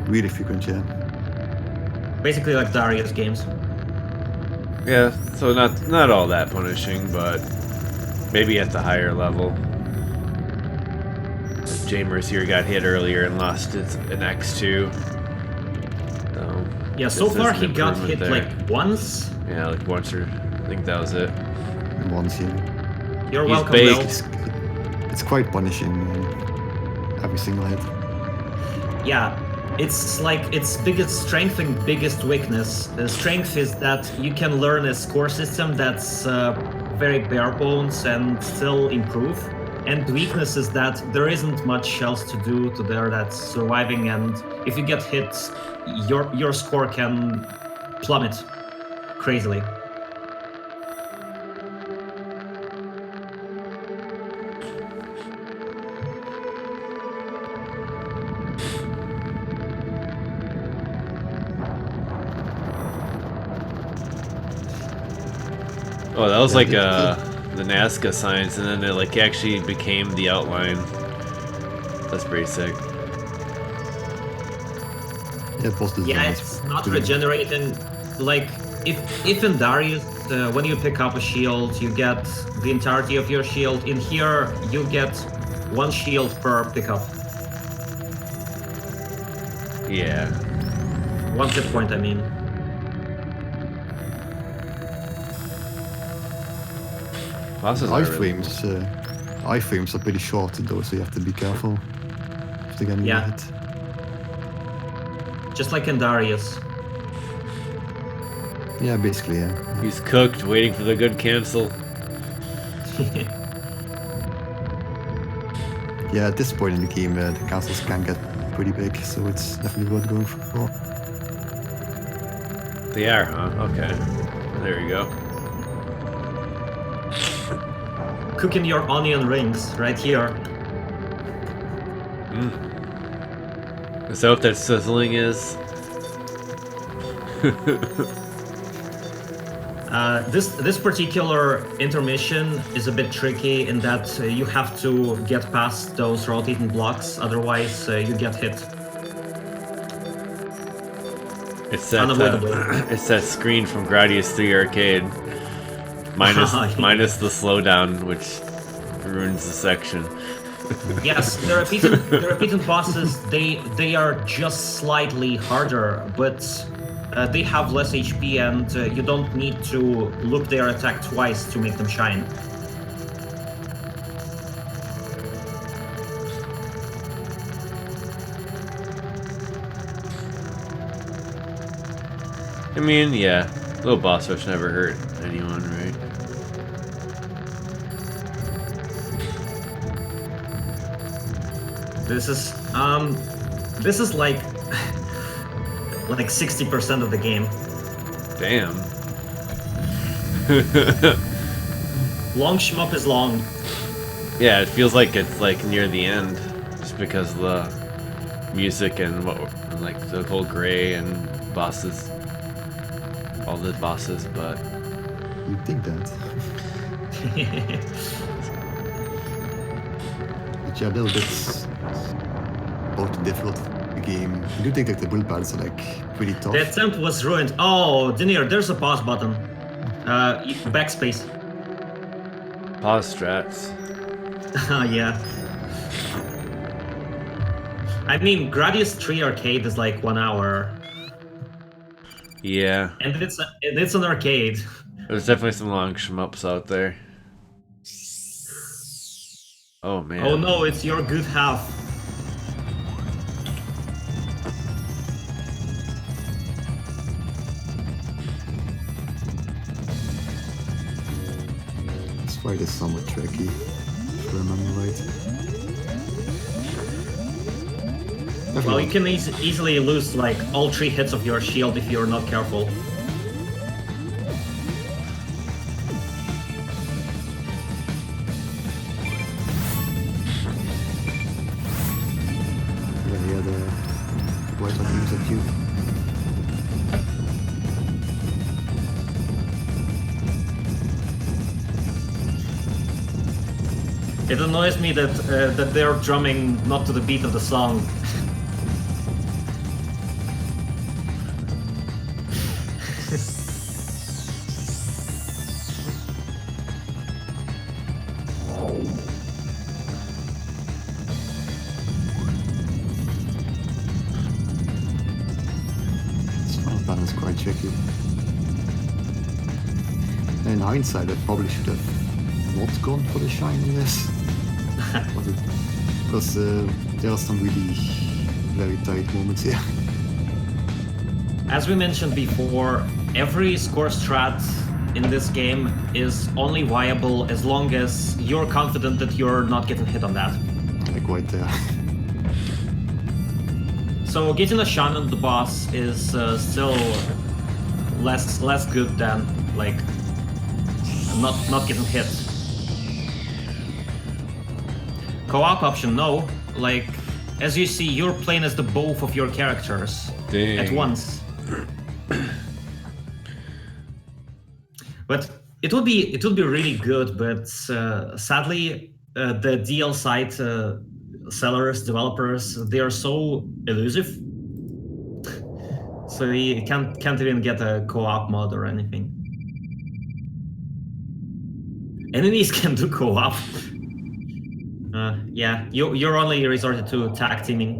really frequent, yeah. Basically like Darius games. Yeah, so not all that punishing, but maybe at the higher level. Jaimers here got hit earlier and lost an X2. So Yeah, so guess far there's an he got hit improvement there. like once. Yeah, like once or I think that was it. Once, yeah. You're He's welcome, big. Will. It's quite punishing every single hit. Yeah, it's like its biggest strength and biggest weakness. The strength is that you can learn a score system that's very bare bones and still improve. And the weakness is that there isn't much else to do to there that's surviving, and if you get hit, your score can plummet crazily. Oh, that was like the Nazca signs, and then it like actually became the outline. That's pretty sick. Yeah, boss design Yeah, is it's not pretty- regenerating. Like if in Darius, when you pick up a shield, you get the entirety of your shield. In here, you get 1 shield per pickup. Yeah. 1 hit point, I mean. Bosses are really iframes are pretty short though, so you have to be careful if they get Yeah. hit. Just like in Darius. Yeah, basically, yeah. He's cooked, waiting for the good cancel. Yeah, at this point in the game, the castles can get pretty big, so it's definitely worth going for. They are, huh? Okay. There you go. Cooking your onion rings right here. Is that what that sizzling is? This particular intermission is a bit tricky in that you have to get past those rotating blocks, otherwise you get hit. It's that Unavoidable. it's that screen from Gradius 3 Arcade, minus the slowdown, which ruins the section. Yes, the repeated bosses, they are just slightly harder, but they have less HP and you don't need to look their attack twice to make them shine. I mean, yeah, little boss rush never hurt anyone, right? This is like 60% of the game. Damn. Long shmup is long. Yeah, it feels like it's like near the end, just because of the music and like the whole gray and bosses, all the bosses. But You'd think that. But yeah, a little bit about the difficult game. I do think that the bullet battles are like pretty tough. The attempt was ruined. Oh, Dinir, there's a pause button. Backspace. pause strats. Yeah. I mean, Gradius 3 Arcade is like 1 hour. Yeah, And it's an arcade. there's definitely some long shmups out there. Oh man. Oh no, it's your good half. This fight is somewhat tricky, if I remember right. Well, you can easily lose like all 3 hits of your shield if you're not careful. Yeah, he had a white one aims at you. It annoys me that that they're drumming not to the beat of the song. This final battle is quite tricky. In hindsight, I probably should have not gone for the shine in this. Because there are some really very tight moments here. As we mentioned before, every score strat in this game is only viable as long as you're confident that you're not getting hit on that. Like right there. So getting a shot on the boss is still less good than like not getting hit. Co-op option, no. Like, as you see, you're playing as the both of your characters at once. But it would be really good, but sadly, the DL site sellers, developers, they are so elusive. So you can't even get a co-op mod or anything. Enemies can do co-op. Yeah, you're only resorted to tag teaming.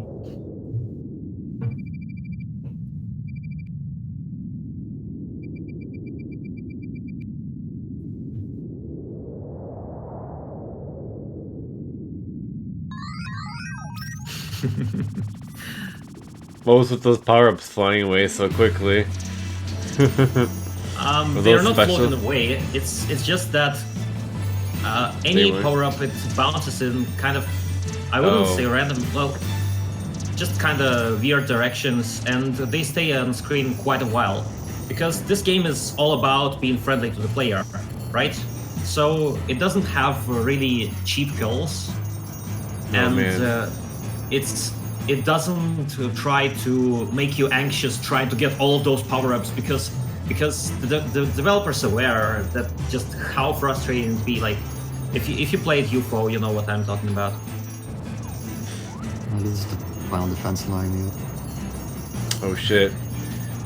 What was with those power-ups flying away so quickly? They're not floating away. It's just that any power-up it bounces in kind of, I wouldn't say random, well, just kind of weird directions, and they stay on screen quite a while. Because this game is all about being friendly to the player, right? So it doesn't have really cheap kills, and it doesn't try to make you anxious trying to get all of those power-ups, because because the developer's aware that just how frustrating it be. Like, if you played UFO, you know what I'm talking about. This is the final defense line here. Oh shit.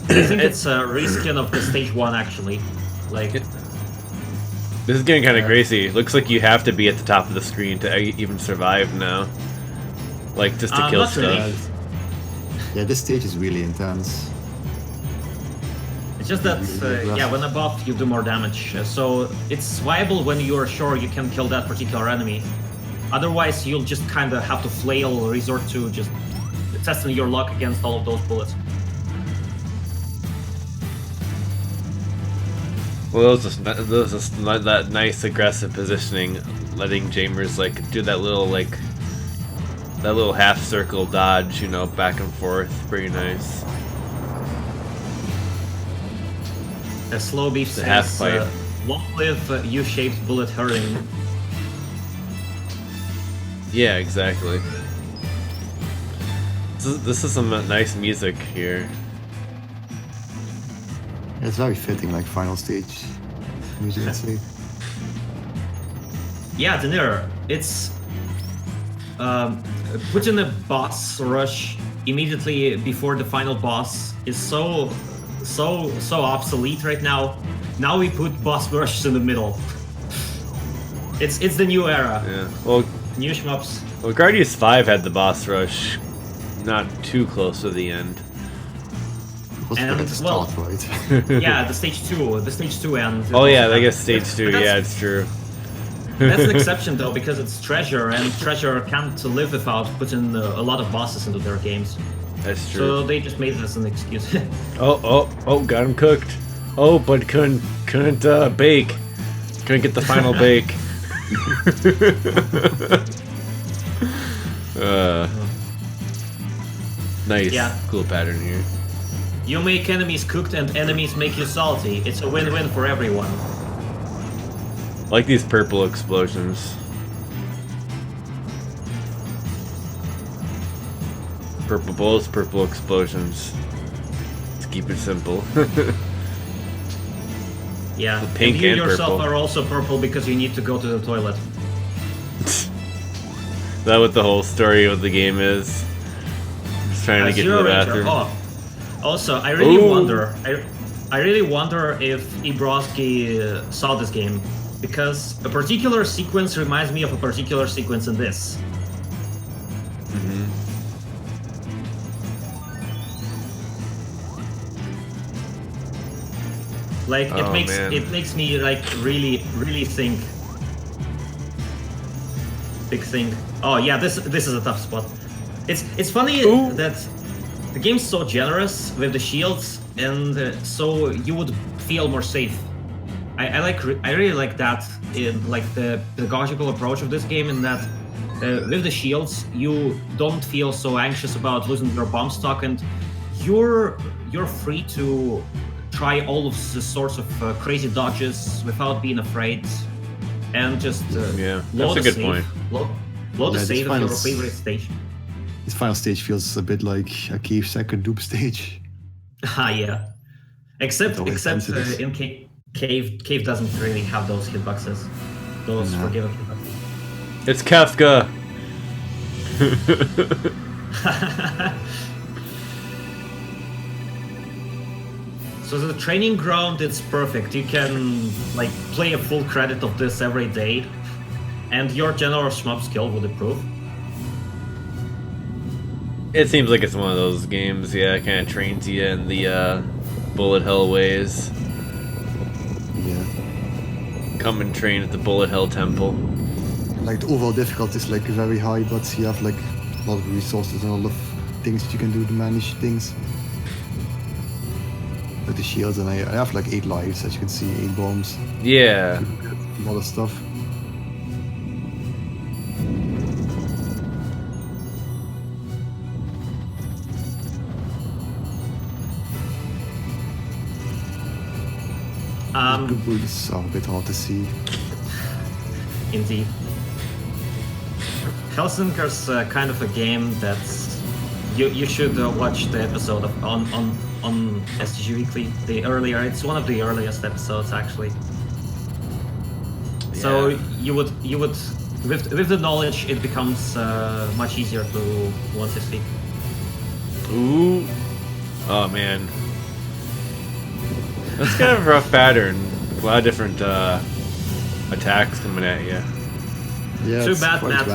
I think it's a reskin of the stage 1 actually. Like, This is getting kind of crazy. Looks like you have to be at the top of the screen to even survive now. Like, just to kill not stuff. really. Yeah, this stage is really intense. It's just that, yeah, when above you do more damage. So it's viable when you're sure you can kill that particular enemy. Otherwise, you'll just kind of have to flail, resort to just testing your luck against all of those bullets. Well, those just that nice aggressive positioning, letting Jaimers like do that little half circle dodge, you know, back and forth. Pretty nice. A slow beef The half says, pipe. long live U-shaped bullet hurting. Yeah, exactly. This is some nice music here. It's very fitting, like final stage music, I'd say. Yeah, Daenerys, it's putting a boss rush immediately before the final boss is so obsolete right now. Now we put boss rushes in the middle. It's the new era. Yeah. Well, New shmups. well, Guardians 5 had the boss rush, not too close to the end. It was And, at the well, start, right? Yeah, the stage 2 end. Oh yeah, I guess stage 2. But that's- Yeah, it's true. That's an exception though, because it's Treasure, and Treasure can't live without putting a lot of bosses into their games. That's true. So they just made this an excuse. Oh, got him cooked. Oh, but couldn't bake. Couldn't get the final bake. Nice. Yeah. Cool pattern here. You make enemies cooked and enemies make you salty. It's a win-win for everyone. I like these purple explosions. Purple bullets, purple explosions. Let's keep it simple. Yeah, Pink and you and yourself purple. are also purple because you need to go to the toilet. Is that what the whole story of the game is? Just trying to get to Zero the Ranger. bathroom. Oh, also, I really Ooh. wonder. I really wonder if Ibrowski saw this game, because a particular sequence reminds me of a particular sequence in this. Like Oh, man. it makes me like really think. Big thing. Oh yeah, this is a tough spot. It's funny Ooh. that the game's so generous with the shields, and so you would feel more safe. I really like that, in like the pedagogical approach of this game, in that with the shields you don't feel so anxious about losing your bomb stock, and you're free to try all of the sorts of crazy dodges without being afraid, and just Yeah, load that's a the good save. point. Load the Yeah, this save of your final favorite stage. This final stage feels a bit like a Cave second dupe stage. Ah, yeah. Except With all intensities. in Cave doesn't really have those hitboxes. Those No. forgiving hitboxes. It's Kafka. So the training ground, it's perfect. You can like play a full credit of this every day, and your general shmup skill would improve. It seems like it's one of those games, yeah, kind of trains you in the bullet hell ways. Yeah. Come and train at the bullet hell temple. Like the overall difficulty is like very high, but you have like a lot of resources and a lot of things that you can do to manage things. Like the shields, and I have like 8 lives, as you can see, 8 bombs, Yeah. a lot of stuff. The boots are a bit hard to see. Indeed. Hellsinker's kind of a game that you should watch the episode of on on STG Weekly. It's one of the earliest episodes actually. So you would with the knowledge, it becomes much easier to want to speak. Ooh. Oh man. That's kind of a rough pattern. A lot of different attacks coming at you. Yeah, Too bad, Matt.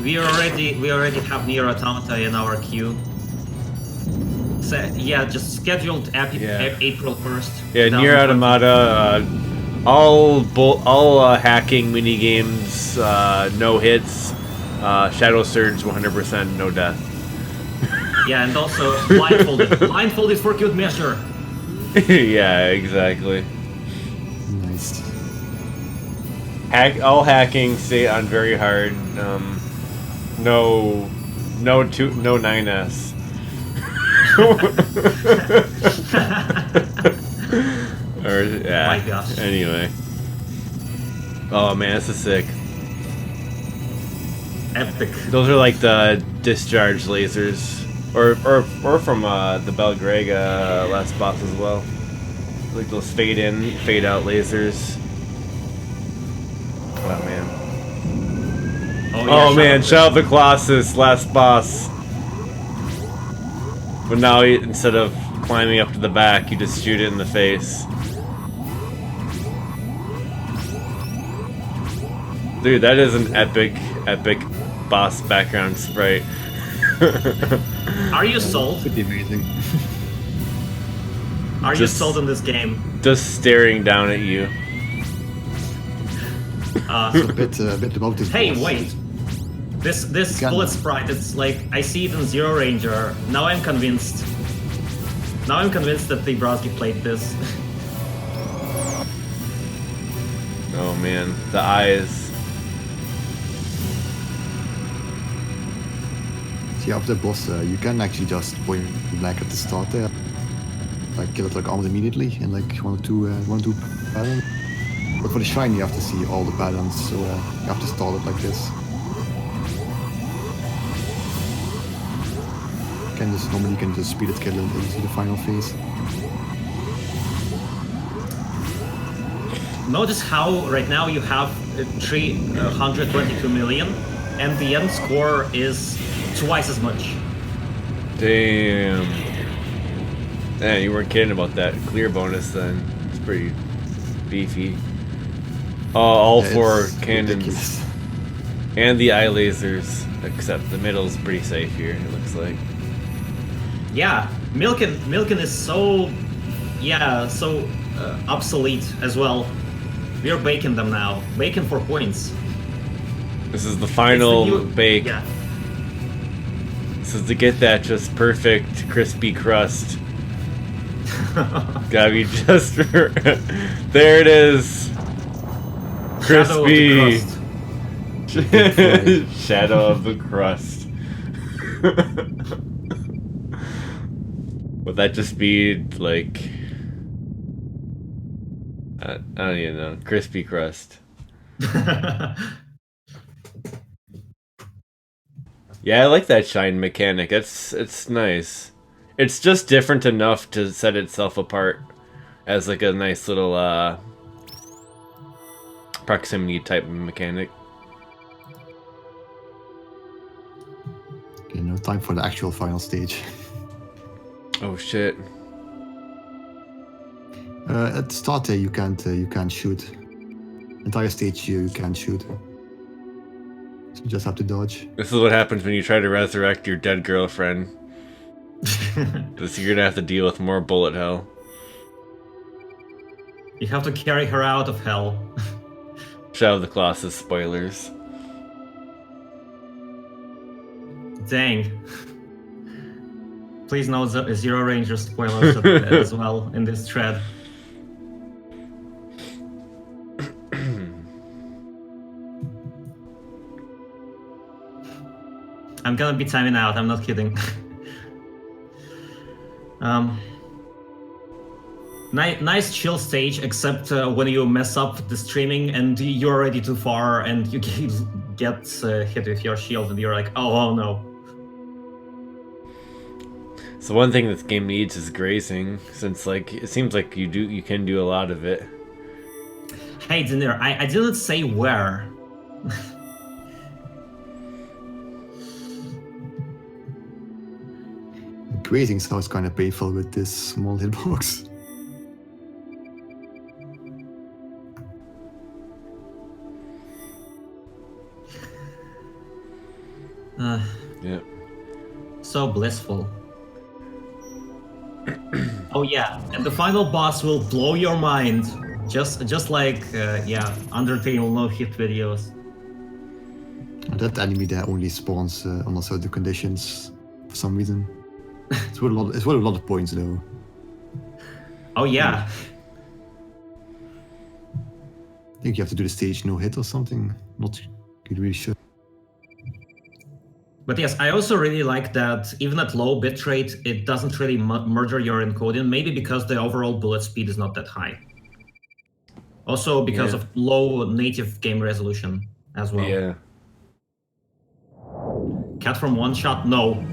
We already have Nier Automata in our queue. So, yeah, just scheduled April 1st. Yeah, Nier Automata. All hacking mini games, no hits. Shadow Surge 100% no death. Yeah, and also blindfolded. Blindfolded for good measure. Yeah, exactly. Nice. All hacking stay on very hard. No 9S. Or yeah. My gosh. Anyway. Oh man, this is sick. Epic. Those are like the discharge lasers, or from the Belgrega last boss as well. Like those fade in, fade out lasers. Oh man. Oh man, Shadow of the Colossus, last boss. But now instead of climbing up to the back, you just shoot it in the face. Dude, that is an epic boss background sprite. Are you sold? Pretty amazing. Are you sold on this game? Just staring down at you. A bit about this. Hey, boss. wait. This bullet sprite, it's like, I see it in Zero Ranger. Now I'm convinced. Now I'm convinced that Dabrowski played this. Oh man, the eyes. See, after the boss, you can actually just point blank at the start there. Like kill it like almost immediately in like one or two patterns. But for the shrine, you have to see all the patterns, so you have to start it like this. Normally you can just speed it, kill it into the final phase. Notice how right now you have 322 million, and the end score is twice as much. Damn. Man, you weren't kidding about that clear bonus then. It's pretty beefy. All Yeah, four it's cannons. ridiculous. And the eye lasers, except the middle's pretty safe here, it looks like. Yeah, Milken is so obsolete as well. We're baking them now. Baking for points. This is the final It's the new- bake. Yeah. This is to get that just perfect crispy crust. Gotta be just there it is. Crispy. Shadow of the crust. Would that just be like I don't even know. Crispy crust. Yeah, I like that shine mechanic. It's nice. It's just different enough to set itself apart as like a nice little proximity type mechanic. Okay, now time for the actual final stage. Oh shit. At the start there, you can't shoot. Entire stage here, you can't shoot. So you just have to dodge. This is what happens when you try to resurrect your dead girlfriend. Because you're gonna have to deal with more bullet hell. You have to carry her out of hell. Shadow of the Colossus spoilers. Dang. Please note Zero Ranger spoilers as well in this thread. I'm gonna be timing out, I'm not kidding. Nice chill stage, except when you mess up the streaming and you're already too far and you get hit with your shield and you're like, oh no. So one thing this game needs is grazing, since like it seems like you can do a lot of it. Hey, Dinner, I didn't say where. Grazing sounds kind of painful with this small hitbox. Yeah. So blissful. Oh yeah, and the final boss will blow your mind, just like Undertale no-hit videos. That enemy there only spawns under certain conditions for some reason. It's worth a lot of points though. Oh yeah. I think you have to do the stage no hit or something. Not really sure. But yes, I also really like that even at low bitrate, it doesn't really murder your encoding, maybe because the overall bullet speed is not that high. Also because of low native game resolution as well. Yeah. Cat from one shot? No.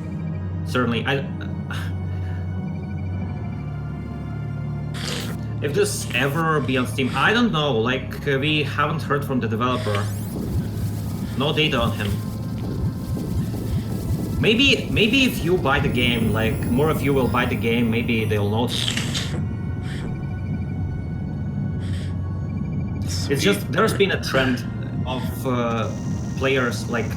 Certainly. If this ever be on Steam, I don't know, like we haven't heard from the developer. No data on him. Maybe if you buy the game, like more of you will buy the game, maybe they'll notice. It's just there's been a trend of players, like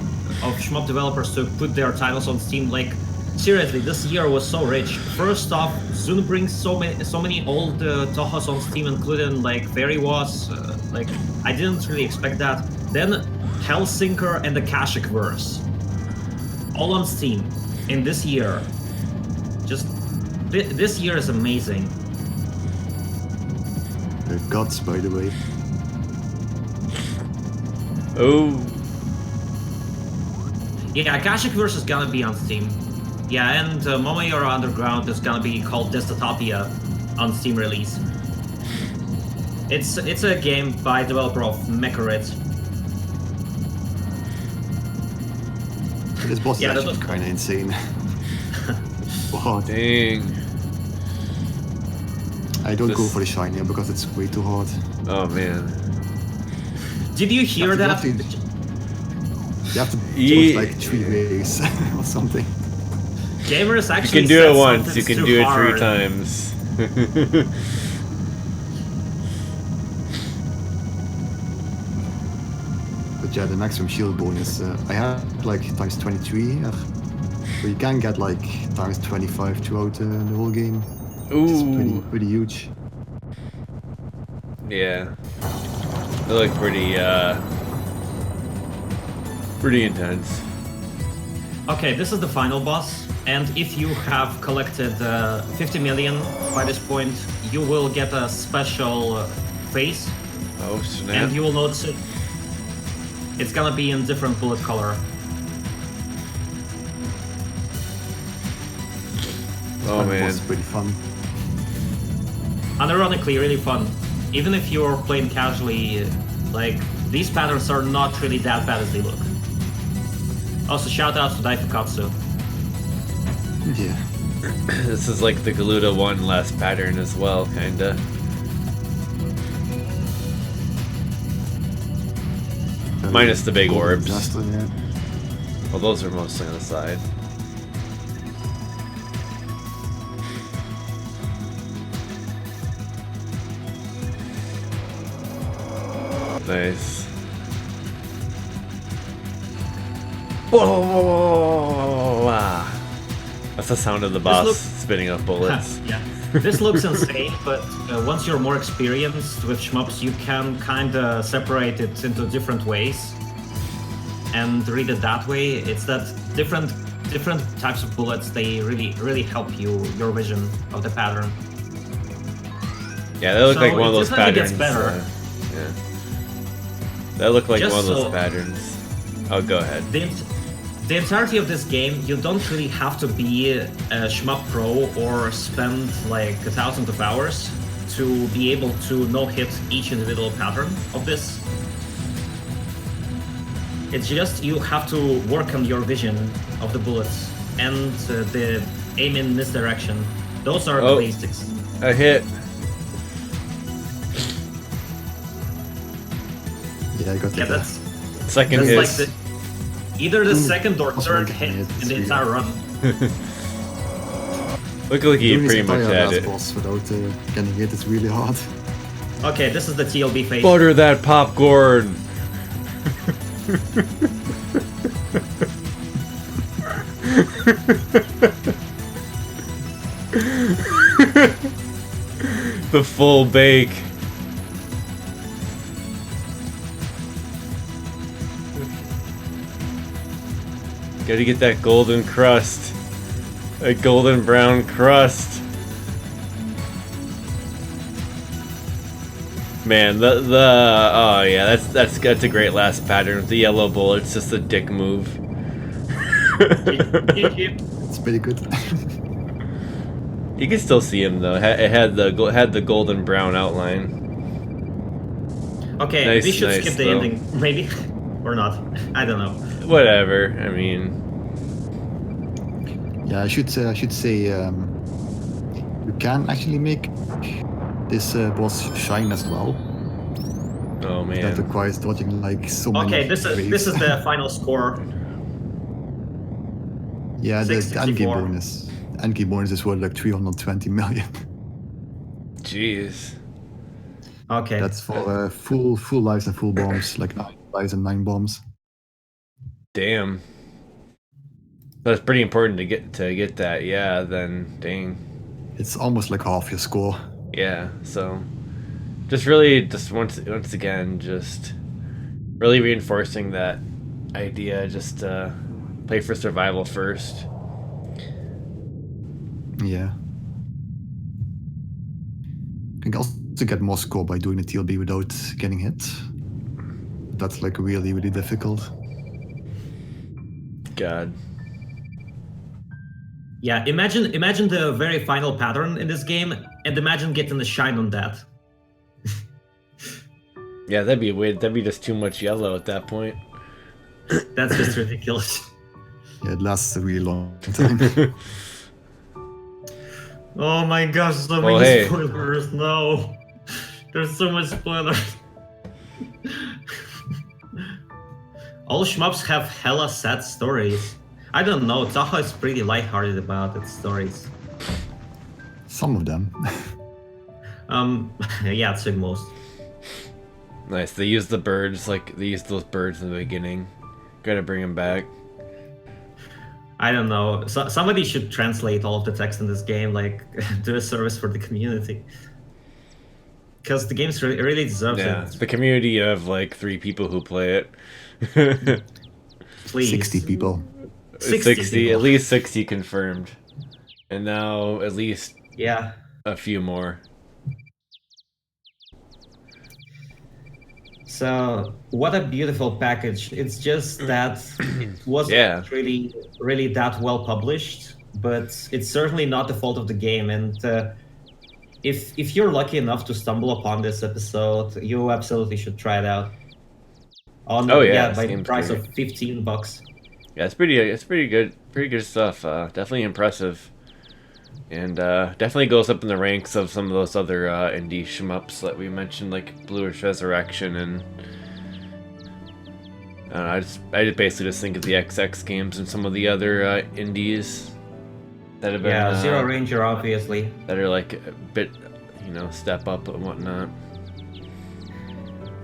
of shmup developers, to put their titles on Steam. Like seriously, this year was so rich. First off, Zune brings so many old Tohos on Steam, including like Fairy Was. Like I didn't really expect that. Then Hellsinker and the Kashik verse. All on Steam in this year. Just this year is amazing. Guts, by the way. Oh. Yeah, Kashikverse is gonna be on Steam. Yeah, and Momoyora Underground is gonna be called Dystopia on Steam release. It's a game by developer of Mecharit. This boss is actually kind of insane. Wow. Dang. I don't go for the shinier because it's way too hard. Oh man. Did you hear that? You have to do it like 3 ways or something. Jaimers actually You can do it once, you can do it 3 times. But yeah, the maximum shield bonus, I had like times 23, but you can get like times 25 throughout the whole game. Ooh. It's pretty huge. Yeah. They look pretty intense. Okay, this is the final boss, and if you have collected 50 million by this point, you will get a special face. Oh snap. And you will notice it. It's gonna be in different bullet color. Oh man. It's pretty fun. Unironically, really fun. Even if you're playing casually, like, these patterns are not really that bad as they look. Also, shout out to Daifukatsu. Yeah. This is like the Galuda 1 last pattern as well, kinda. Minus the big orbs. Well, those are mostly on the side. Nice. Whoa! That's the sound of the boss spitting up bullets. Yeah. This looks insane, but once you're more experienced with shmups, you can kinda separate it into different ways and read it that way. It's that different types of bullets, they really help your vision of the pattern. Yeah, they look So like one of it those definitely patterns. gets better. Yeah. That look like Just one of those so- patterns. Oh, go ahead. The entirety of this game, you don't really have to be a shmup pro or spend like thousands of hours to be able to no-hit each individual pattern of this. It's just you have to work on your vision of the bullets and the aim in this direction. Those are the basics. A hit. Yeah, I got Yeah, that. that's Second hit. like either the second or third hit in the entire run. Look like he Doing this pretty much entire had last it. boss without getting hit is really hard. Okay, this is the TLB phase. Butter that popcorn. The full bake. Gotta get that golden crust. A golden brown crust. Man, oh yeah, that's a great last pattern. The yellow bullet's just a dick move. It's pretty good. You can still see him though. It had the golden brown outline. Okay, Nice, we should nice, skip the though. ending, maybe, or not. I don't know. Whatever. I mean, Yeah, I should say you can actually make this boss shine as well. oh That man. requires dodging like so many. Okay, this waves. is the final score. Yeah, the endgame 664. bonus. Endgame bonus is worth like 320 million. Jeez. Okay. That's for full lives and full bombs, like 9 lives and 9 bombs. Damn. That's pretty important to get that. Yeah. Then dang. It's almost like half your score. Yeah. So, just once again, just really reinforcing that idea. Just play for survival first. Yeah. You can also get more score by doing the TLB without getting hit. That's like really, really difficult. God. Yeah, imagine the very final pattern in this game, and imagine getting the shine on that. Yeah, that'd be weird. That'd be just too much yellow at that point. That's just ridiculous. Yeah, it lasts a really long time. Oh my gosh, so Well, many hey. spoilers, no. There's so much spoilers. All shmups have hella sad stories. I don't know, Taha is pretty lighthearted about its stories. Some of them. Yeah, I'd say most. Nice. They use the birds, like they used those birds in the beginning. Gotta bring them back. I don't know. So, somebody should translate all of the text in this game, like do a service for the community. Because the game really deserves Yeah, it. the community of like 3 people who play it. Please. 60 people. 60, people. at least 60 confirmed. And now at least Yeah. a few more. So, what a beautiful package. It's just that it wasn't really that well published, but it's certainly not the fault of the game. And if you're lucky enough to stumble upon this episode, you absolutely should try it out. By the price of $15. Yeah, it's pretty good stuff. Definitely impressive. And definitely goes up in the ranks of some of those other indie shmups that we mentioned, like Bluish Resurrection, and I just basically just think of the XX games and some of the other indies that have been Zero Ranger, obviously. that are like a bit, step up and whatnot.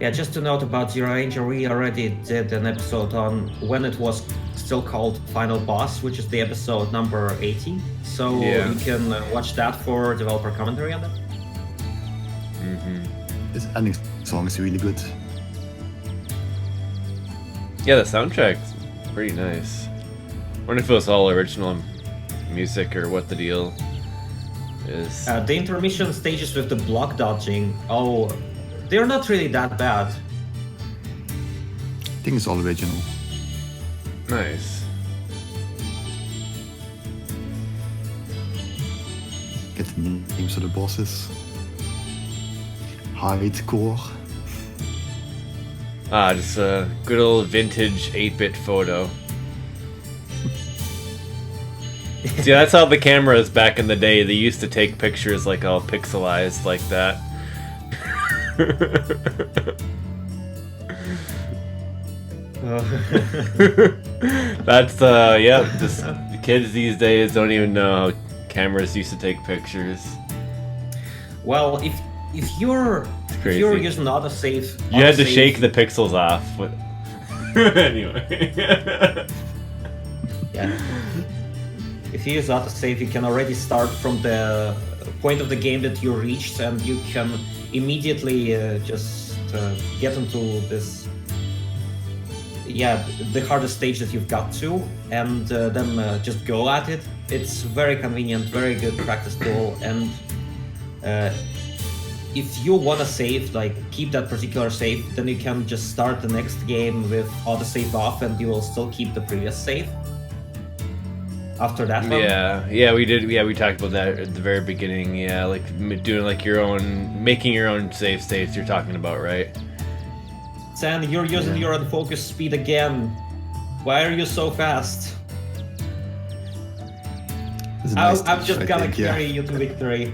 Yeah, just to note about Zero Ranger, we already did an episode on when it was still called Final Boss, which is the episode number 80. So you can watch that for developer commentary on that. This ending song is really good. Yeah, the soundtrack's pretty nice. Wonder if it was all original music or what the deal is. The intermission stages with the block dodging, they're not really that bad. I think it's all original. Nice. Get the names of the bosses. Hardcore. Just a good old vintage 8-bit photo. See, that's how the cameras back in the day, they used to take pictures like all pixelized like that. That's just the kids these days don't even know how cameras used to take pictures. Well, if you're using autosave, you had to shake the pixels off. Anyway. Yeah. If you use autosave, you can already start from the point of the game that you reached, and you can immediately just get into this, the hardest stage that you've got to, and then just go at it. It's very convenient, very good practice tool, and if you want to save, like keep that particular save, then you can just start the next game with autosave off, and you will still keep the previous save after that one. We talked about that at the very beginning. Yeah, like doing like making your own save states you're talking about, right? San, you're using your unfocus speed again. Why are you so fast? I'm just gonna carry you to victory.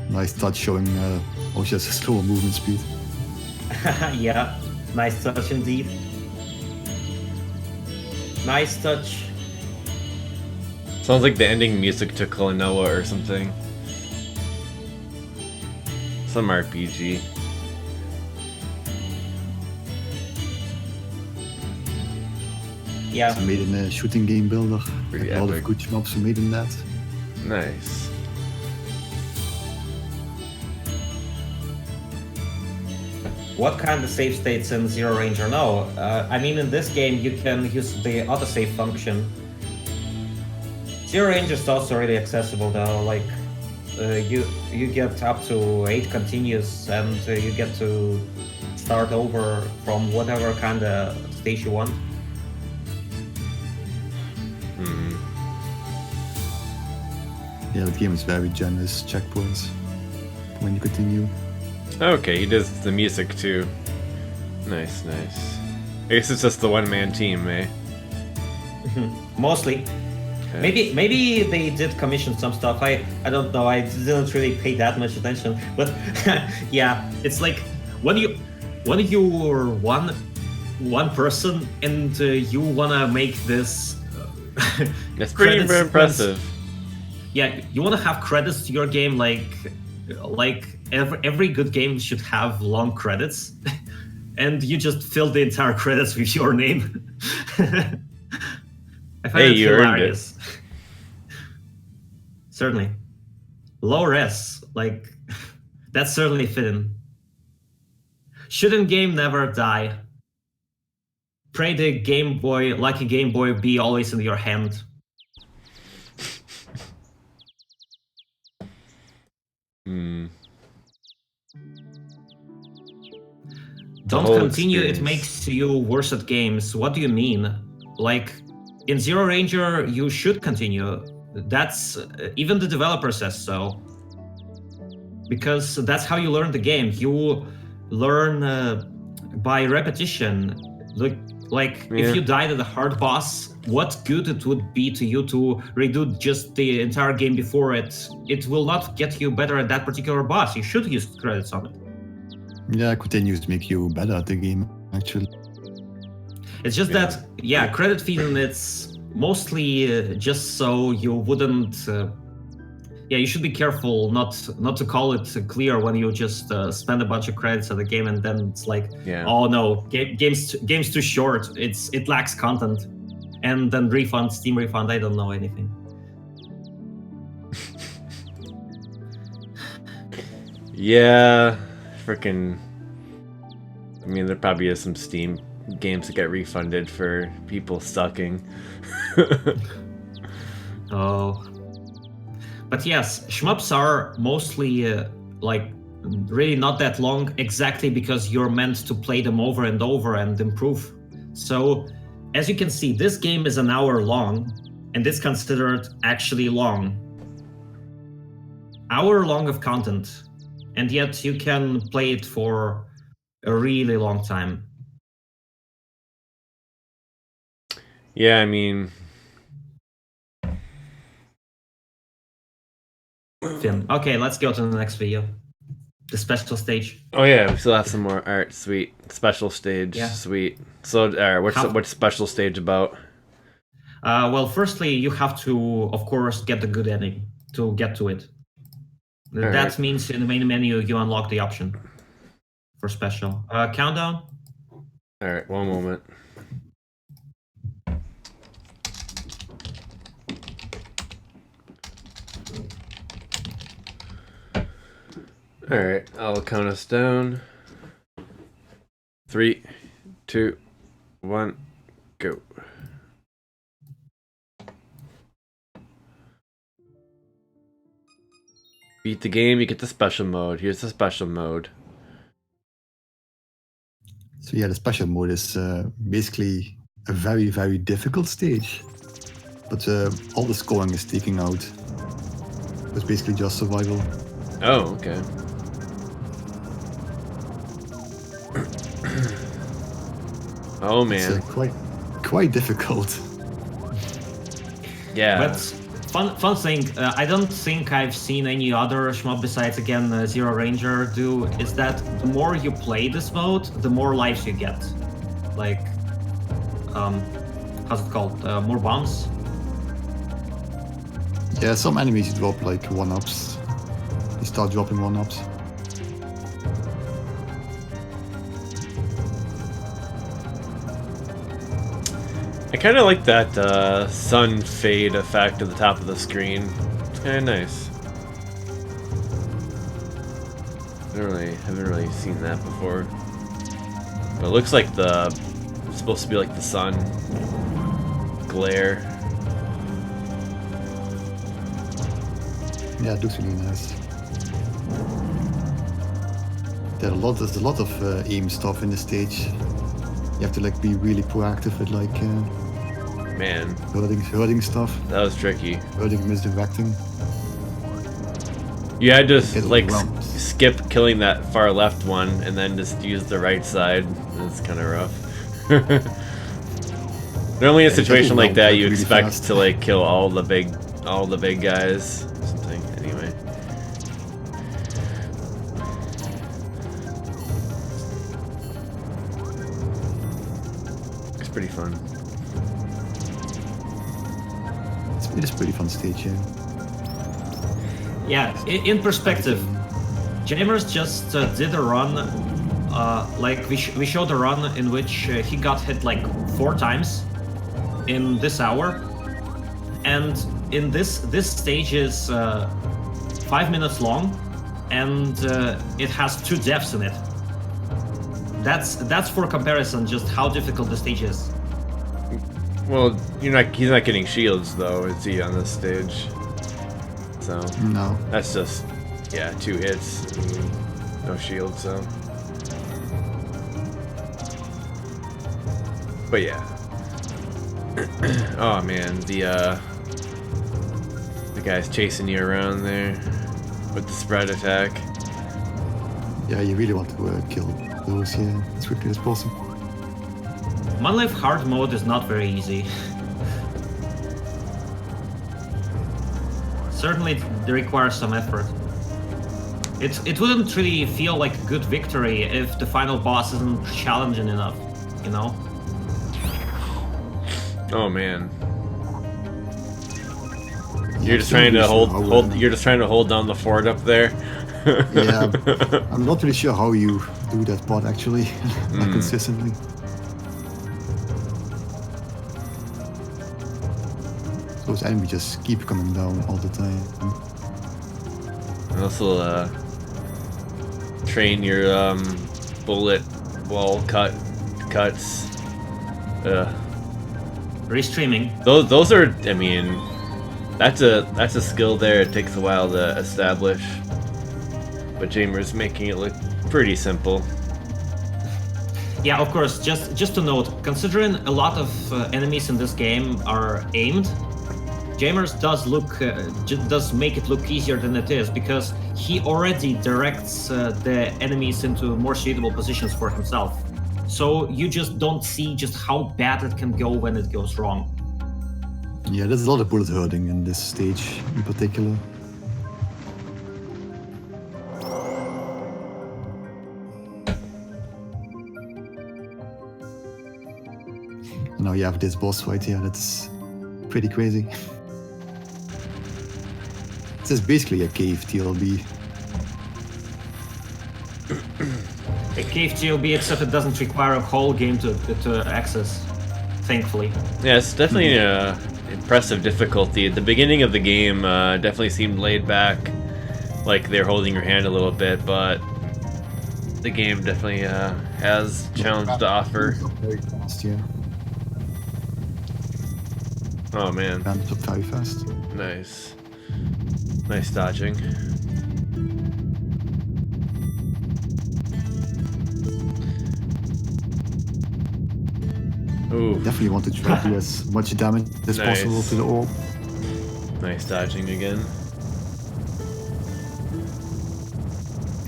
Nice touch showing just a slower movement speed. Yeah, nice touch indeed. Nice touch. Sounds like the ending music to Klonoa or something. Some RPG. Yeah. It's made in a shooting game builder. Pretty a lot epic. of good shmups made in that. Nice. What kind of save states in Zero Ranger? No, I mean in this game you can use the autosave function. Zero Ranger is also really accessible though. Like you get up to 8 continues, and you get to start over from whatever kind of stage you want. Yeah, the game is very generous checkpoints when you continue. Okay, he does the music too. Nice, nice. I guess it's just the one-man team, eh? Mostly. Okay. Maybe they did commission some stuff. I don't know. I didn't really pay that much attention. But yeah, it's like when you're one person and you wanna make this. That's pretty impressive. Yeah, you wanna have credits to your game like every good game should have long credits, and you just fill the entire credits with your name. I find it hilarious. Certainly. Low res, like that's certainly fitting. Shouldn't game never die? Pray the Game Boy, like a Game Boy, be always in your hand. Don't continue, experience. It makes you worse at games. What do you mean? Like, in Zero Ranger, you should continue. That's even the developer says so. Because that's how you learn the game. You learn by repetition. If you died at a hard boss, what good it would be to you to redo just the entire game before it. It will not get you better at that particular boss. You should use credits on it. Yeah, continues to make you better at the game, actually. It's just that, credit feeding, it's mostly just so you wouldn't... you should be careful not to call it clear when you just spend a bunch of credits at the game and then it's like, oh no, game's too short, it lacks content. And then refund, Steam refund, I don't know anything. Yeah, freaking. I mean, there probably is some Steam games that get refunded for people sucking. Oh. But yes, shmups are mostly really not that long, exactly because you're meant to play them over and over and improve. So, as you can see, this game is an hour long, and it's considered actually long. Hour long of content, and yet you can play it for a really long time. Yeah, I mean, Finn. Okay, let's go to the next video. The special stage. Oh yeah, we still have some more. All right, sweet. Special stage, Yeah. sweet. So, all right, what's special stage about? Well, firstly, you have to, of course, get the good ending to get to it. That means in the main menu you unlock the option for special. Countdown. All right, one moment. All right, I'll count us down. 3, 2, 1, go. Beat the game, you get the special mode. Here's the special mode. So yeah, the special mode is basically a very, very difficult stage. But all the scoring is taken out. It's basically just survival. Oh, okay. Oh man, it's quite difficult. Yeah. But fun thing, I don't think I've seen any other shmup besides again Zero Ranger do, is that the more you play this mode, the more lives you get. Like, how's it called? More bombs. Yeah, some enemies drop like 1-ups. They start dropping 1-ups. I kind of like that sun fade effect at the top of the screen. It's kind of nice. Haven't really seen that before. But it looks like it's supposed to be like the sun glare. Yeah, it looks really nice. There's a lot of aim stuff in the stage. You have to like be really proactive with like man, hurting stuff. That was tricky. Hurting, misdirecting. You had to like skip killing that far left one and then just use the right side. It's kind of rough. Normally in a situation like that, you expect to like kill all the big guys. Or something. Anyway. It's pretty fun. It's a pretty fun stage, yeah. Yeah, in perspective, Jaimers just did a run, like we showed a run in which he got hit like 4 times in this hour, and in this stage is 5 minutes long, and it has 2 deaths in it. That's for comparison just how difficult the stage is. Well, he's not getting shields though, is he, on this stage? So no, that's just 2 hits, no shield. So, but yeah. Oh man, the guy's chasing you around there with the spread attack. Yeah, you really want to kill those as quickly as possible. Monolith hard mode is not very easy. Certainly it requires some effort. It wouldn't really feel like a good victory if the final boss isn't challenging enough, you know? Oh man. You're just trying to hold down the fort up there. Yeah, I'm not really sure how you do that part actually, consistently. Those enemies just keep coming down all the time. And also, train your bullet wall cuts. Restreaming. Those are, I mean, that's a skill there. It takes a while to establish, but Jaimers making it look pretty simple. Yeah, of course. Just to note, considering a lot of enemies in this game are aimed, Jaimers does make it look easier than it is, because he already directs the enemies into more suitable positions for himself. So you just don't see just how bad it can go when it goes wrong. Yeah, there's a lot of bullet hurting in this stage in particular. Now you have this boss fight here. That's pretty crazy. This is basically a cave TLB. A cave TLB, except it doesn't require a whole game to access, thankfully. Yeah, it's definitely impressive difficulty. At the beginning of the game, definitely seemed laid back, like they're holding your hand a little bit, but the game definitely has challenge to offer. Very fast, yeah. Oh man. Ramps up very fast. Nice. Nice dodging. Ooh. Definitely want to try to do as much damage as Nice. possible to the orb. Nice dodging again.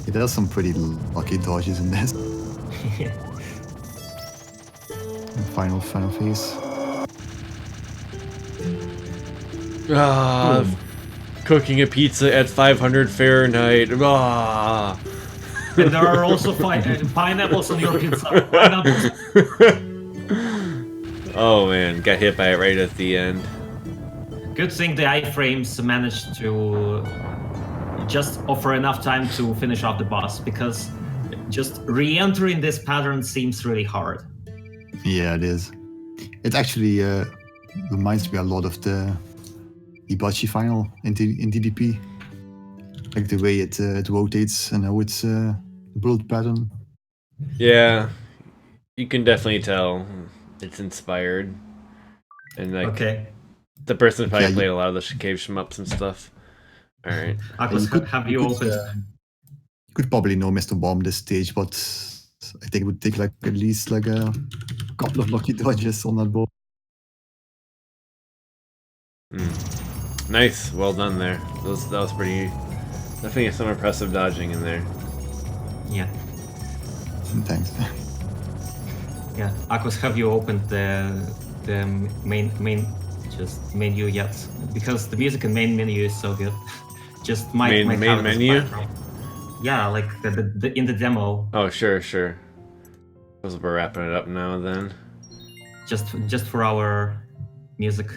Yeah, there's some pretty lucky dodges in this. Final phase. Ah, cooking a pizza at 500 Fahrenheit. Ah. And there are also pineapples on your pizza. Pineapples. Oh man, got hit by it right at the end. Good thing the iframes managed to just offer enough time to finish off the boss, because just re-entering this pattern seems really hard. Yeah, it is. It actually reminds me a lot of the Ibachi final in DDP. Like the way it rotates and how it's build pattern. Yeah, you can definitely tell it's inspired. And like Okay. the person probably Yeah, played a lot of the cave shmups and stuff. Alright. Akos, have you opened? You could probably know Mr. Bomb this stage, but I think it would take like at least like a couple of lucky dodges on that ball. Nice, well done there. That was pretty. Definitely some impressive dodging in there. Yeah. Thanks. Yeah. Akos, have you opened the main just menu yet? Because the music in main menu is so good. Just might Main have it as menu? background. Yeah, like the in the demo. Oh sure. Suppose we're wrapping it up now then. Just for our music.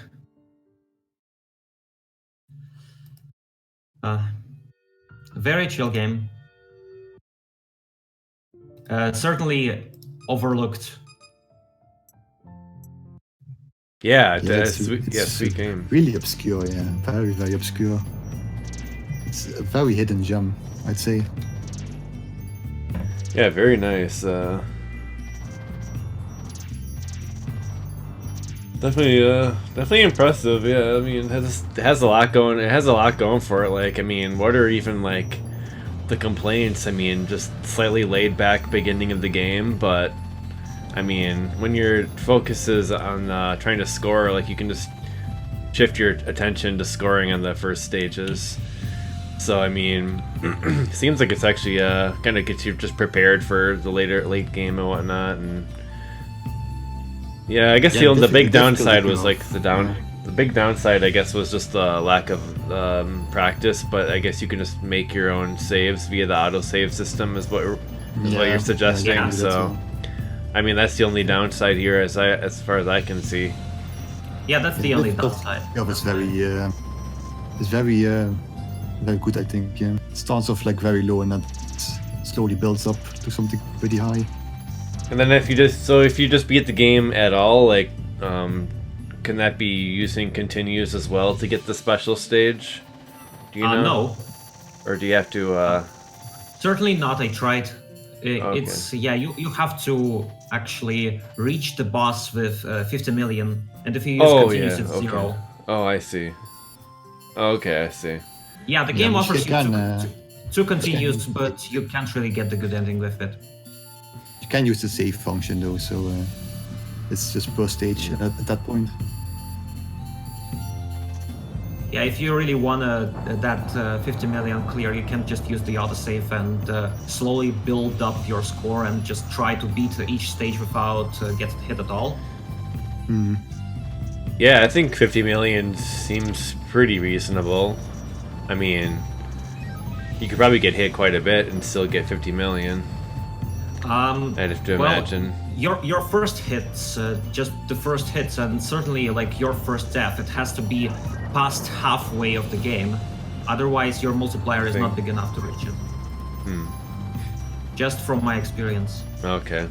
Very chill game. Certainly overlooked. Yeah, Yeah, sweet game. Really obscure, yeah. Very, very obscure. It's a very hidden gem, I'd say. Yeah, very nice. Definitely impressive. Yeah, I mean, it has a lot going. It has a lot going for it. Like, I mean, what are even like the complaints? I mean, just slightly laid back beginning of the game, but I mean, when your focus is on trying to score, like you can just shift your attention to scoring on the first stages. So I mean, seems like it's actually kind of gets you just prepared for the late game and whatnot. And yeah, I guess the big downside was like the big downside, I guess, was just the lack of practice. But I guess you can just make your own saves via the autosave system, is what you're suggesting. Yeah, so I mean, that's the only downside here, as far as I can see. Yeah, that's the only downside. Yeah, it's very good, I think. Yeah, it starts off like very low and then slowly builds up to something pretty high. And then if you just beat the game at all, like, can that be using continues as well to get the special stage? Do you know? No. Or do you have to? Certainly not. I tried. Okay. It's you have to actually reach the boss with 50 million, and if you use continues, it's 0. Oh, I see. Okay, I see. Yeah, the game offers you can, two continues, but you can't really get the good ending with it. You can use the save function though, so it's just per stage at that point. Yeah, if you really want that 50 million clear, you can just use the autosave and slowly build up your score and just try to beat each stage without getting hit at all. Yeah, I think 50 million seems pretty reasonable. I mean, you could probably get hit quite a bit and still get 50 million. I'd have to well, imagine. Your first hits, just the first hits, and certainly like your first death, it has to be past halfway of the game. Otherwise, your multiplier is not big enough to reach it. Just from my experience. Okay.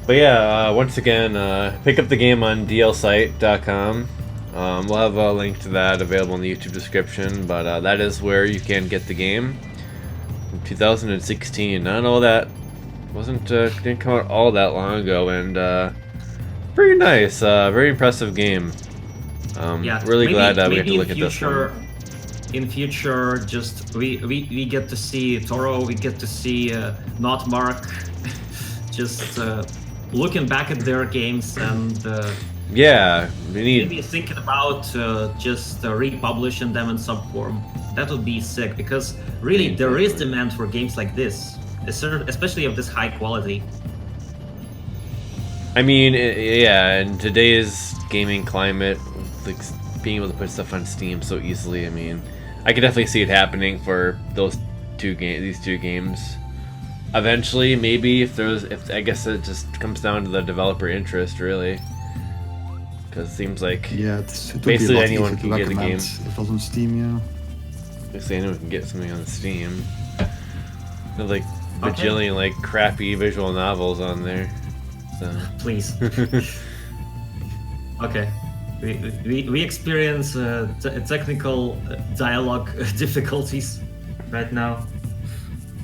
But yeah, once again, pick up the game on dlsite.com. We'll have a link to that available in the YouTube description, but that is where you can get the game. 2016. Not all that didn't come out all that long ago, and pretty nice, very impressive game. Yeah, really glad that we have to look at this one. In future, just we get to see Toro, we get to see not Mark, just looking back at their games and yeah, we need maybe thinking about just republishing them in some form. That would be sick, because really there is demand for games like this, especially of this high quality. I mean, yeah, in today's gaming climate, like being able to put stuff on Steam so easily, I mean, I could definitely see it happening for these two games. Eventually, maybe if I guess it just comes down to the developer interest, really. Because it seems like basically anyone can get a game. If it was on Steam, yeah. Basically anyone can get something on Steam. There's like bajillion like crappy visual novels on there. So. Please. Okay. We experience technical dialogue difficulties right now.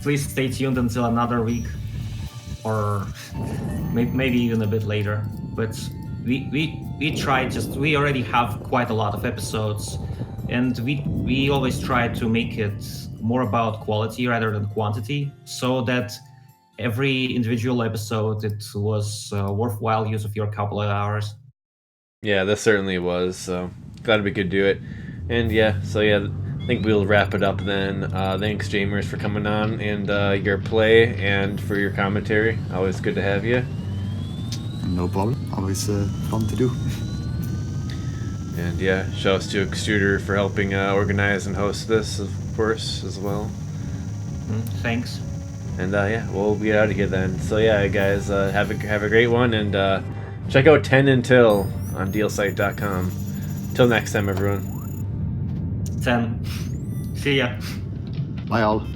Please stay tuned until another week, or maybe even a bit later. But we try. We already have quite a lot of episodes, and we always try to make it more about quality rather than quantity, so that every individual episode it was worthwhile use of your couple of hours. Yeah, this certainly was. So glad we could do it, and yeah. So yeah. I think we'll wrap it up then. Thanks, Jaimers, for coming on and your play and for your commentary. Always good to have you. No problem. Always fun to do. And yeah, shouts to Extruder for helping organize and host this, of course, as well. Thanks. And yeah, we'll get out of here then. So yeah, guys, have a great one, and check out 10 Until on dealsite.com. Till next time, everyone. 10. See ya. Bye all.